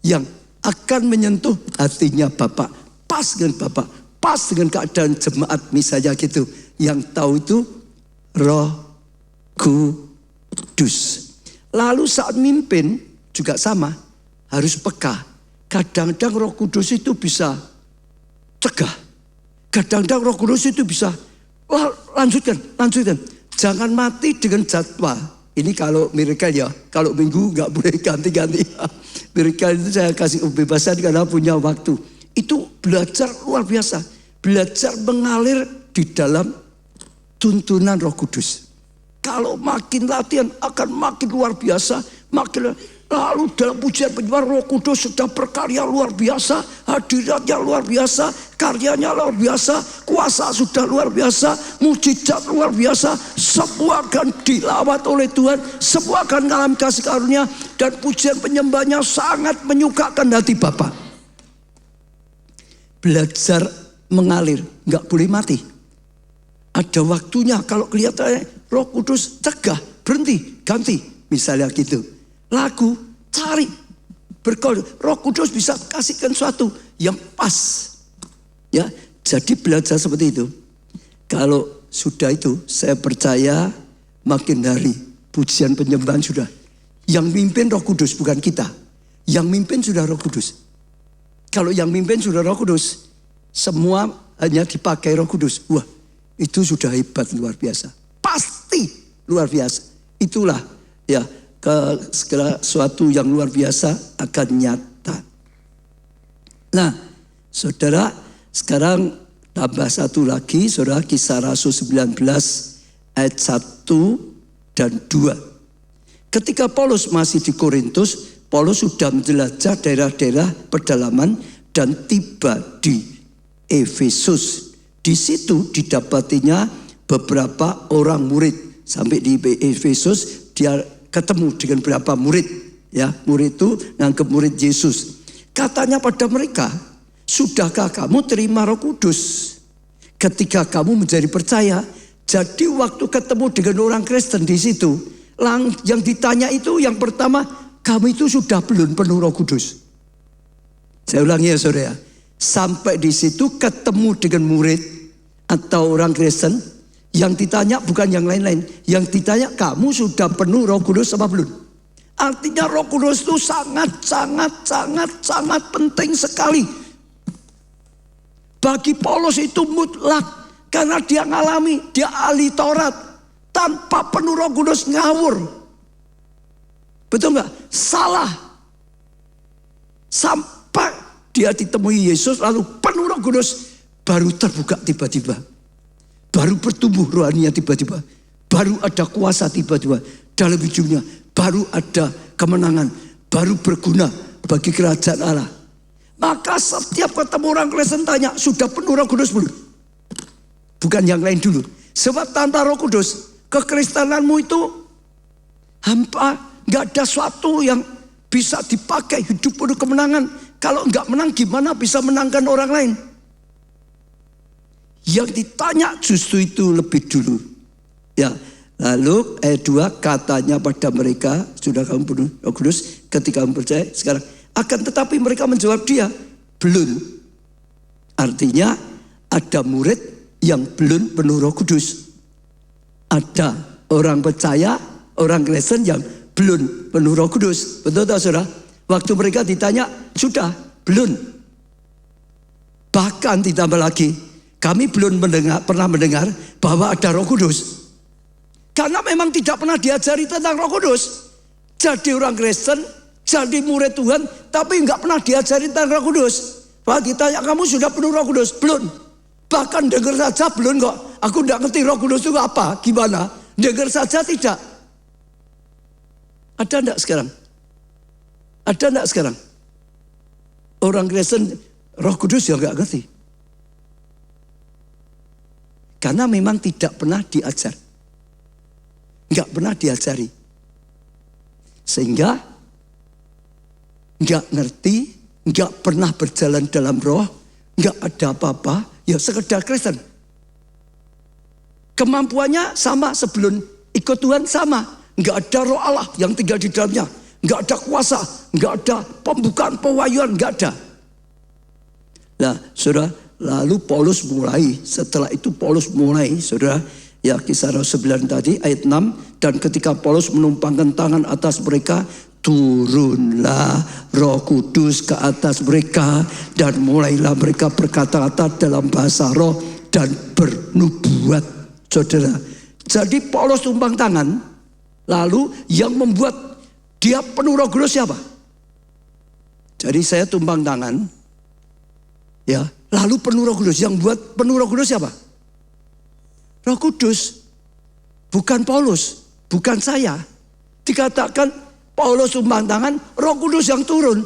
yang akan menyentuh hatinya Bapak. Pas dengan Bapak, pas dengan keadaan jemaat misalnya gitu. Yang tahu itu Roh Kudus. Lalu saat mimpin juga sama, harus peka. Kadang-kadang Roh Kudus itu bisa cegah. Kadang-kadang Roh Kudus itu bisa lanjutkan. Jangan mati dengan jadwal. Ini kalau miracle ya, kalau minggu nggak boleh ganti-ganti. Miracle itu saya kasih kebebasan karena punya waktu. Itu belajar luar biasa. Belajar mengalir di dalam tuntunan Roh Kudus. Kalau makin latihan akan makin luar biasa. Lalu dalam pujian penyembahan Roh Kudus sudah berkarya luar biasa. Hadiratnya luar biasa. Karyanya luar biasa. Kuasa sudah luar biasa. Mujizat luar biasa. Semua akan dilawat oleh Tuhan. Semua akan mengalami kasih karunia. Dan pujian penyembahnya sangat menyukakan hati Bapa. Belajar mengalir. Nggak boleh mati. Ada waktunya. Kalau kelihatan Roh Kudus cegah. Berhenti. Ganti. Misalnya gitu. Lagu, cari, berkol. Roh Kudus bisa kasihkan sesuatu yang pas. Ya, jadi belajar seperti itu. Kalau sudah itu, saya percaya makin hari pujian penyembahan sudah. Yang mimpin Roh Kudus, bukan kita. Yang mimpin sudah Roh Kudus. Kalau yang mimpin sudah Roh Kudus, semua hanya dipakai Roh Kudus. Wah, itu sudah hebat, luar biasa. Pasti luar biasa. Itulah ya. Segala sesuatu yang luar biasa akan nyata. Nah, saudara, sekarang tambah satu lagi, saudara, Kisah Rasul 19 ayat 1 dan 2. Ketika Paulus masih di Korintus, Paulus sudah menjelajah daerah-daerah pedalaman dan tiba di Efesus. Di situ didapatinya beberapa orang murid. Sampai di Efesus dia ketemu dengan beberapa murid, ya, murid itu nganggep murid Yesus. Katanya pada mereka, sudahkah kamu terima Roh Kudus ketika kamu menjadi percaya? Jadi waktu ketemu dengan orang Kristen di situ, yang ditanya itu yang pertama, kamu itu sudah belum penuh Roh Kudus? Saya ulangi ya saudara, sampai di situ ketemu dengan murid atau orang Kristen. Yang ditanya bukan yang lain-lain. Yang ditanya kamu sudah penuh Roh Kudus apa belum? Artinya Roh Kudus itu sangat penting sekali. Bagi Paulus itu mutlak. Karena dia ngalami, dia ahli Taurat. Tanpa penuh Roh Kudus ngawur. Betul nggak? Salah. Sampai dia ditemui Yesus lalu penuh Roh Kudus. Baru terbuka tiba-tiba. Baru bertumbuh rohaninya tiba-tiba. Baru ada kuasa tiba-tiba dalam hidupnya. Baru ada kemenangan. Baru berguna bagi kerajaan Allah. Maka setiap ketemu orang Kristen tanya, sudah penuh Roh Kudus belum? Bukan yang lain dulu. Sebab tanpa Roh Kudus, kekristenanmu itu hampa. Gak ada sesuatu yang bisa dipakai hidup penuh kemenangan. Kalau gak menang gimana bisa menangkan orang lain? Yang ditanya justru itu lebih dulu. Ya, lalu ayat 2 katanya pada mereka, sudah kamu penuh Roh Kudus ketika kamu percaya sekarang. Akan tetapi mereka menjawab dia, belum. Artinya ada murid yang belum penuh Roh Kudus. Ada orang percaya, orang Kristen yang belum penuh Roh Kudus. Betul tak saudara? Waktu mereka ditanya, sudah, belum. Bahkan ditambah lagi, kami belum pernah mendengar bahwa ada Roh Kudus. Karena memang tidak pernah diajari tentang Roh Kudus. Jadi orang Kristen, jadi murid Tuhan, tapi nggak pernah diajari tentang Roh Kudus. Pak ditanya, kamu sudah penuh Roh Kudus? Belum. Bahkan dengar saja belum kok. Aku nggak ngerti Roh Kudus itu apa, gimana. Dengar saja tidak. Ada enggak sekarang? Ada enggak sekarang? Orang Kristen Roh Kudus ya enggak ngerti. Karena memang tidak pernah diajar. Enggak pernah diajari. Sehingga enggak ngerti, enggak pernah berjalan dalam roh, enggak ada apa-apa, ya sekedar Kristen. Kemampuannya sama sebelum ikut Tuhan sama. Enggak ada roh Allah yang tinggal di dalamnya. Enggak ada kuasa, enggak ada pembukaan pewahyuan, enggak ada. Nah, saudara, lalu Paulus mulai, setelah itu Paulus mulai, saudara, ya Kisah Rasul 9 tadi, ayat 6, dan ketika Paulus menumpangkan tangan atas mereka, turunlah Roh Kudus ke atas mereka, dan mulailah mereka berkata-kata dalam bahasa roh, dan bernubuat, saudara. Jadi Paulus tumpang tangan, lalu yang membuat dia penuh Roh Kudus siapa? Jadi saya tumpang tangan, ya, lalu penuh Roh Kudus. Yang buat penuh Roh Kudus siapa? Roh Kudus, bukan Paulus, bukan saya. Dikatakan Paulus tumpang tangan, Roh Kudus yang turun.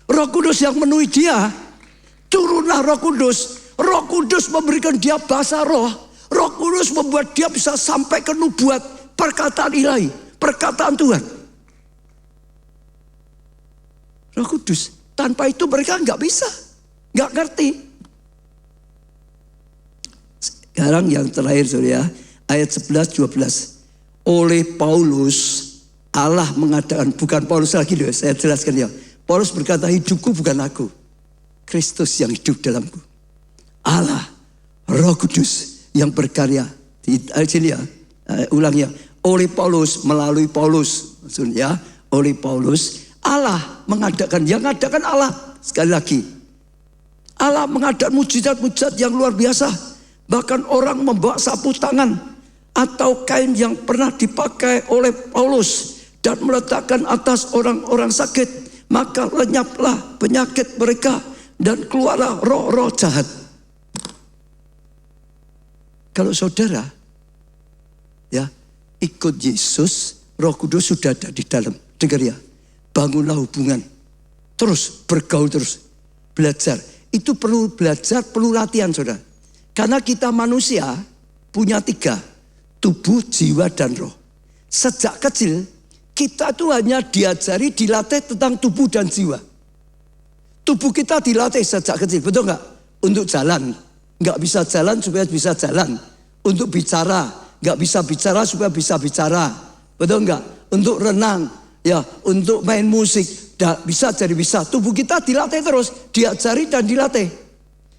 Roh Kudus yang menuhi dia. Turunlah Roh Kudus. Roh Kudus memberikan dia bahasa roh. Roh Kudus membuat dia bisa sampai ke nubuat, perkataan ilahi, perkataan Tuhan. Roh Kudus. Tanpa itu mereka nggak bisa, nggak ngerti. Sekarang yang terakhir saudara, ayat 11-12. Oleh Paulus, Allah mengadakan, bukan Paulus lagi loh, saya jelaskan ya. Paulus berkata, hidupku bukan aku, Kristus yang hidup dalamku. Allah, Roh Kudus yang berkarya. Di sini ya, ulang ya. Oleh Paulus, melalui Paulus, maksudnya oleh Paulus, Allah mengadakan, yang mengadakan Allah. Sekali lagi, Allah mengadakan mujizat-mujizat yang luar biasa. Bahkan orang membawa sapu tangan atau kain yang pernah dipakai oleh Paulus dan meletakkan atas orang-orang sakit, maka lenyaplah penyakit mereka dan keluarlah roh-roh jahat. Kalau saudara ya ikut Yesus, Roh Kudus sudah ada di dalam. Dengar ya, bangunlah hubungan, terus bergaul terus, belajar. Itu perlu belajar, perlu latihan saudara. Karena kita manusia punya 3, tubuh, jiwa, dan roh. Sejak kecil kita tuh hanya diajari, dilatih tentang tubuh dan jiwa. Tubuh kita dilatih sejak kecil, betul nggak? Untuk jalan, nggak bisa jalan supaya bisa jalan. Untuk bicara, nggak bisa bicara supaya bisa bicara, betul nggak? Untuk renang, ya, untuk main musik, bisa jadi bisa. Tubuh kita dilatih terus, diajari dan dilatih.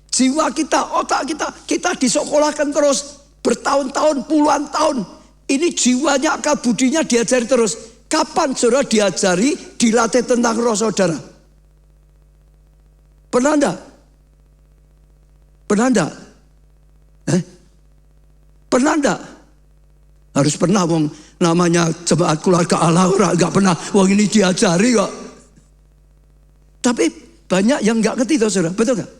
Jiwa kita, otak kita disekolahkan terus bertahun-tahun, puluhan tahun. Ini jiwanya, akal budinya diajari terus. Kapan saudara diajari, dilatih tentang roh saudara? Pernah enggak? Pernah enggak? Pernah enggak? Harus pernah, wong namanya jemaat keluarga Allah, orang enggak pernah, wong ini diajari kok. Tapi banyak yang enggak ngerti tuh saudara, betul enggak?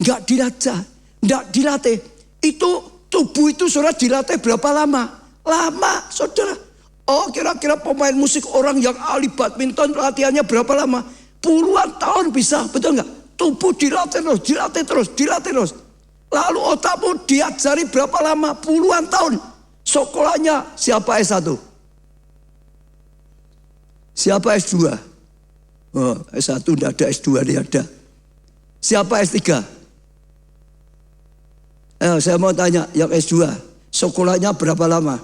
Enggak diajar, enggak dilatih. Itu tubuh itu saudara dilatih berapa lama? Lama saudara. Oh kira-kira pemain musik, orang yang ahli badminton latihannya berapa lama? Puluhan tahun bisa, betul enggak? Tubuh dilatih terus, dilatih terus, dilatih terus. Lalu otakmu diajari berapa lama? Puluhan tahun. Sekolahnya siapa S1? Siapa S2? Oh, S1 enggak ada, S2 dia ada. Siapa S3? Saya mau tanya, yang S2, sekolahnya berapa lama?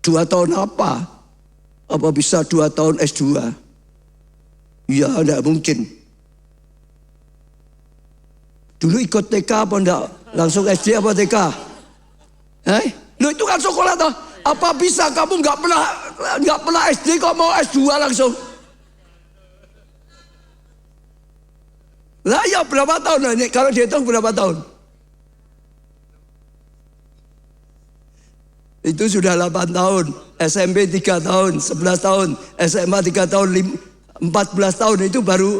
2 tahun apa? Apa bisa 2 tahun S2? Ya, enggak mungkin. Dulu ikut TK apa enggak? Langsung SD apa TK? Lu itu kan sekolah toh? Apa bisa kamu nggak pernah SD kok mau S2 langsung? Lah ya berapa tahun ini? Kalau dihitung berapa tahun? Itu sudah 8 tahun, SMP 3 tahun, 11 tahun, SMA 3 tahun, 14 tahun itu baru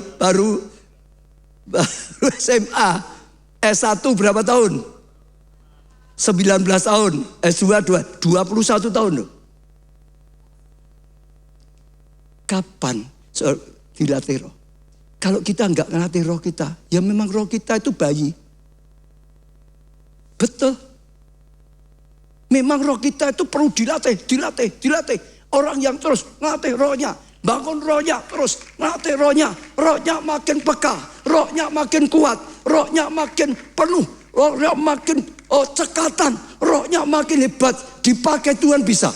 SMA. S1 berapa tahun? 19 tahun, S2 21 tahun loh. Kapan dilatih roh? Kalau kita nggak ngelatih roh kita, ya memang roh kita itu bayi. Betul. Memang roh kita itu perlu dilatih. Orang yang terus ngelatih rohnya, bangun rohnya terus, ngelatih rohnya makin peka, rohnya makin kuat, rohnya makin penuh, rohnya makin cekatan, rohnya makin hebat, dipakai Tuhan bisa.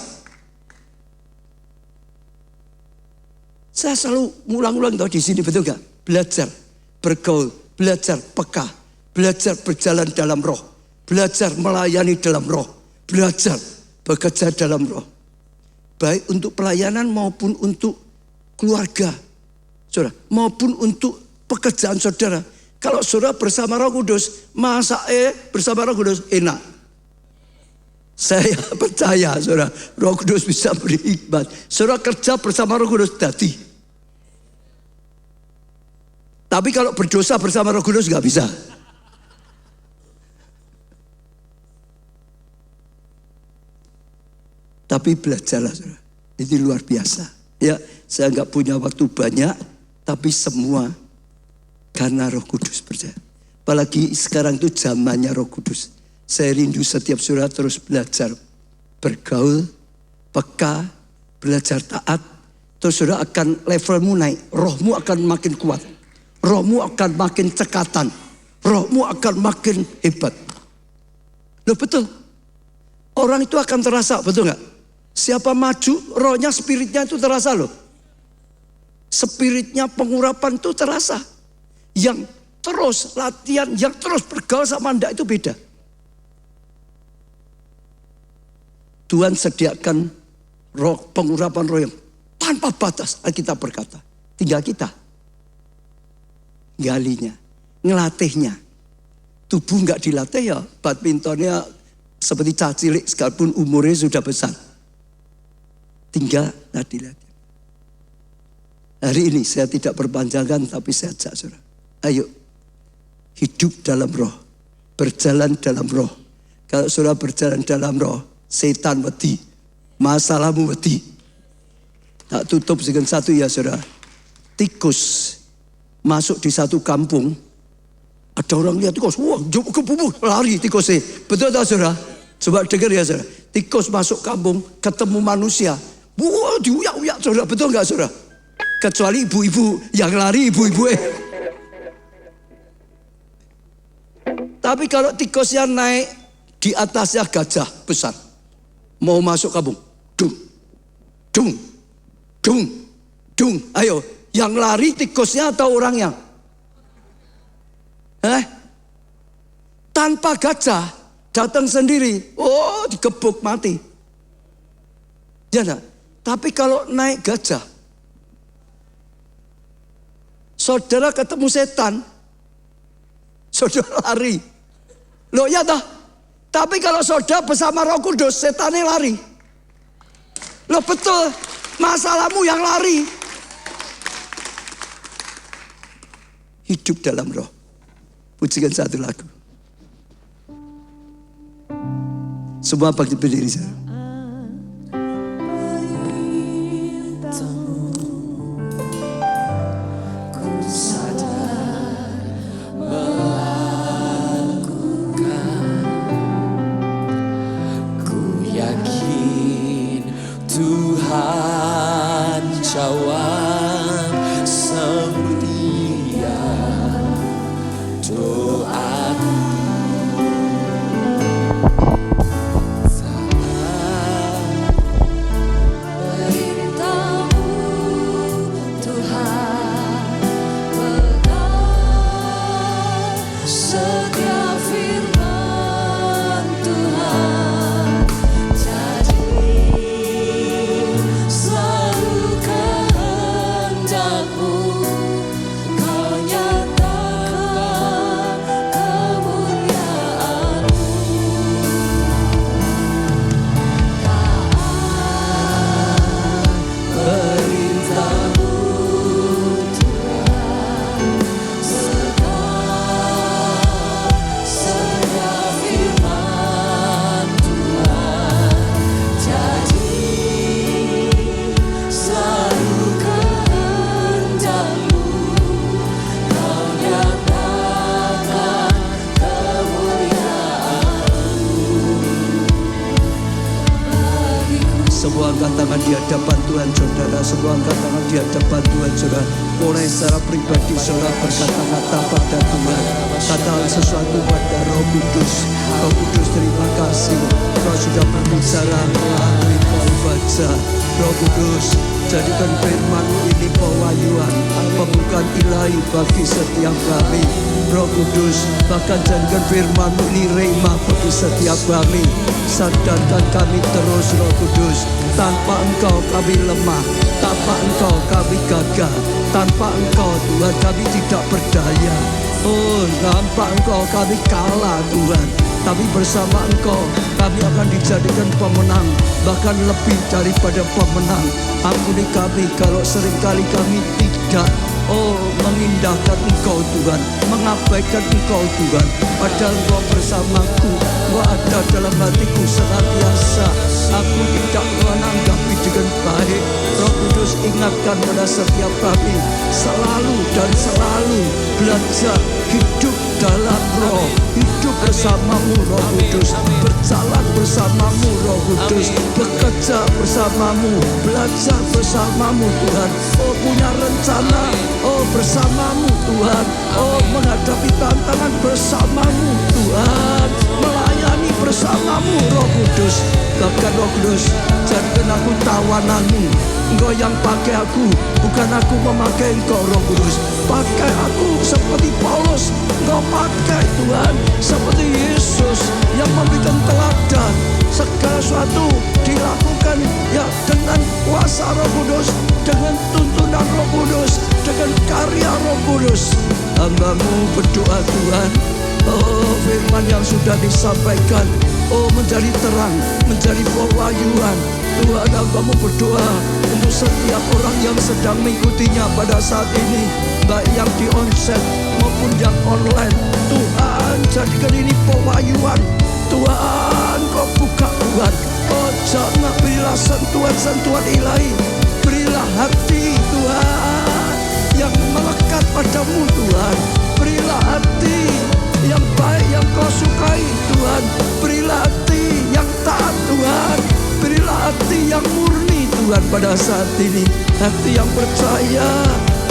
Saya selalu ngulang-ulang tahu di sini, betul gak? Belajar bergaul, belajar peka, belajar berjalan dalam roh, belajar melayani dalam roh, belajar bekerja dalam roh. Baik untuk pelayanan maupun untuk keluarga, saudara, maupun untuk pekerjaan saudara. Kalau saudara bersama Roh Kudus, masa bersama Roh Kudus enak. Saya percaya saudara, Roh Kudus bisa beri hikmat. Saudara kerja bersama Roh Kudus dadi. Tapi kalau berdosa bersama Roh Kudus nggak bisa. Tapi belajarlah saudara, ini luar biasa. Ya, saya nggak punya waktu banyak, tapi semua karena Roh Kudus percaya. Apalagi sekarang itu zamannya Roh Kudus. Saya rindu setiap saudara terus belajar bergaul, peka, belajar taat. Terus saudara akan levelmu naik, rohmu akan makin kuat. Rohmu akan makin cekatan. Rohmu akan makin hebat. Loh betul. Orang itu akan terasa, betul gak? Siapa maju, rohnya, spiritnya itu terasa loh. Spiritnya pengurapan itu terasa. Yang terus latihan, yang terus bergaul sama Anda itu beda. Tuhan sediakan roh, pengurapan roh yang tanpa batas. Alkitab berkata, tinggal kita galinya, ngelatihnya. Tubuh nggak dilatih ya, badmintonnya seperti cacilik sekalipun umurnya sudah besar. Tinggal dilatih. Hari ini saya tidak berpanjangan, tapi saya ajak saudara. Ayo, hidup dalam roh, berjalan dalam roh. Kalau saudara berjalan dalam roh, setan wedi, masalahmu wedi. Tak tutup dengan satu ya saudara. Tikus masuk di satu kampung, ada orang lihat tikus, wah lari tikusnya. Betul tak saudara? Coba dengar ya saudara. Tikus masuk kampung, ketemu manusia, wah diuyak-uyak saudara. Betul gak saudara? Kecuali ibu-ibu yang lari, ibu-ibu Tapi kalau tikusnya naik, di atasnya gajah besar, mau masuk kampung, dung, ayo. Yang lari tikusnya atau orangnya? Tanpa gajah datang sendiri, oh digebuk mati. Ya enggak? Tapi kalau naik gajah, saudara ketemu setan, saudara lari. Loh ya dah. Tapi kalau saudara bersama Roh Kudus, setannya lari. Loh betul, masalahmu yang lari. Hidup dalam roh. Pujikan satu lagu. Semua bagi berdiri saya. Ku yakin Tuhan jawab setia doaku. angkat tangan di hadapan Tuhan saudara. Semua angkat tangan di hadapan Tuhan saudara. Mulai secara pribadi saudara berkata-kata pada Tuhan. Katakan sesuatu pada Roh Kudus. Roh Kudus terima kasih. Kau sudah berbicara melalui pembaca. Roh Kudus, jadikan firman ini pewahyuan, pembukaan ilahi bagi setiap kami. Roh Kudus, bahkan jadikan firman ini rema bagi setiap kami. Sadarkan kami terus Roh Kudus. Tanpa Engkau kami lemah, tanpa Engkau kami gagal, tanpa Engkau Tuhan kami tidak berdaya. Oh, tanpa Engkau kami kalah Tuhan. Tapi bersama Engkau kami akan dijadikan pemenang, bahkan lebih daripada pemenang. Ampuni kami kalau seringkali kami tidak mengindahkan Engkau Tuhan, mengabaikan Engkau Tuhan. Padahal Engkau bersamaku, Engkau ada dalam hatiku senantiasa. Aku tidak menanggapi dengan baik. Roh Kudus ingatkan pada setiap kami, selalu dan selalu belajar hidup dalam Roh, hidup bersamamu Roh Kudus, berjalan bersamamu Roh Kudus, bekerja bersamamu, belajar bersamamu Tuhan. Oh, punya rencana, oh bersamamu Tuhan. Oh, menghadapi tantangan bersamamu Tuhan, melayani bersamamu Roh Kudus. Bahkan Roh Kudus, jadikan aku tawananmu. Engkau yang pakai aku, bukan aku memakai Engkau Roh Kudus. Pakai aku seperti Paulus, Engkau pakai Tuhan seperti Yesus yang memberikan teladan. Segala sesuatu dilakukan ya dengan kuasa Roh Kudus, dengan tuntunan Roh Kudus, dengan karya Roh Kudus. Hamba-Mu berdoa Tuhan, oh firman yang sudah disampaikan, oh menjadi terang, menjadi pewahyuan. Tuhan, Hamba-Mu berdoa untuk setiap orang yang sedang mengikutinya pada saat ini, baik yang di onsite maupun yang online. Tuhan, jadikan ini pewahyuan. Tuhan, Kau buka Tuhan. Oh jangan, berilah sentuhan-sentuhan ilahi. Berilah hati Tuhan yang melekat padamu Tuhan. Berilah hati yang baik yang Kau sukai Tuhan. Berilah hati yang taat Tuhan. Berilah hati yang murni Tuhan pada saat ini. Hati yang percaya,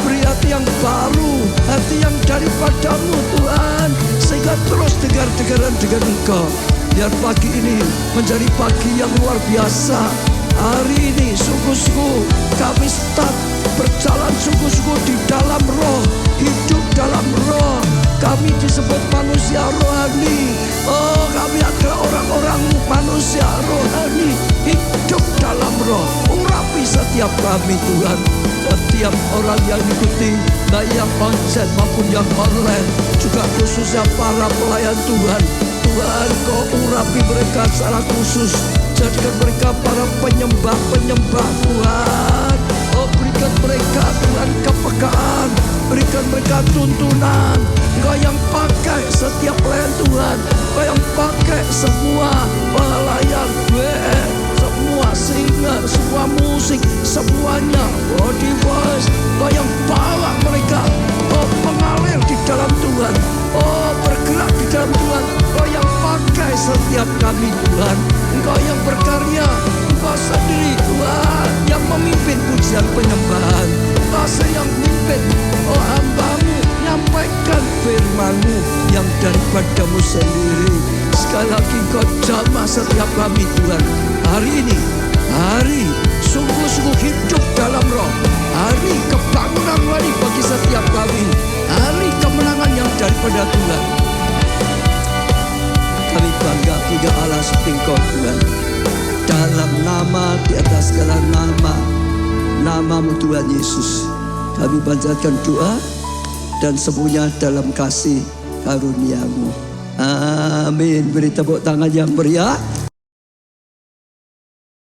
beri hati yang baru, hati yang daripadamu Tuhan, sehingga terus dengar-dengaran dengan Engkau. Biar pagi ini menjadi pagi yang luar biasa. Hari ini sungguh-sungguh kami start berjalan sungguh-sungguh di dalam Roh, hidup dalam Roh. Kami disebut manusia rohani. Oh, kami adalah orang-orang manusia rohani, hidup dalam Roh. Urapi setiap kami Tuhan. Setiap orang yang ikuti, baik yang onsite maupun yang online, juga khususnya para pelayan Tuhan. Tuhan, Kau urapi mereka secara khusus. Jadikan mereka para penyembah-penyembah Tuhan. Oh, berikan mereka Tuhan kepekaan, berikan mereka tuntunan. Engkau yang pakai setiap pelayan Tuhan, Engkau yang pakai semua pelayan WN, semua singer, semua musik, semuanya body voice. Engkau yang bawa mereka, oh mengalir di dalam Tuhan, oh bergerak di dalam Tuhan. Engkau yang pakai setiap kami Tuhan. Engkau yang berkarya, Engkau sendiri Tuhan yang memimpin pujian penyembahan. Engkau yang memimpin, oh hamba-Mu nyampaikan firman-Mu yang daripadamu sendiri. Sekali lagi Engkau jamah setiap kami Tuhan. Hari ini, hari sungguh-sungguh hidup dalam Roh, hari kebangunan rohani bagi setiap kami, hari kemenangan yang daripada Tuhan. Kami bangga punya Allah seperti Engkau Tuhan. Dalam nama, di atas segala nama, nama-Mu Tuhan Yesus, kami panjatkan doa dan semuanya dalam kasih karunia-Mu. Amin. Beri tepuk tangan yang meriah.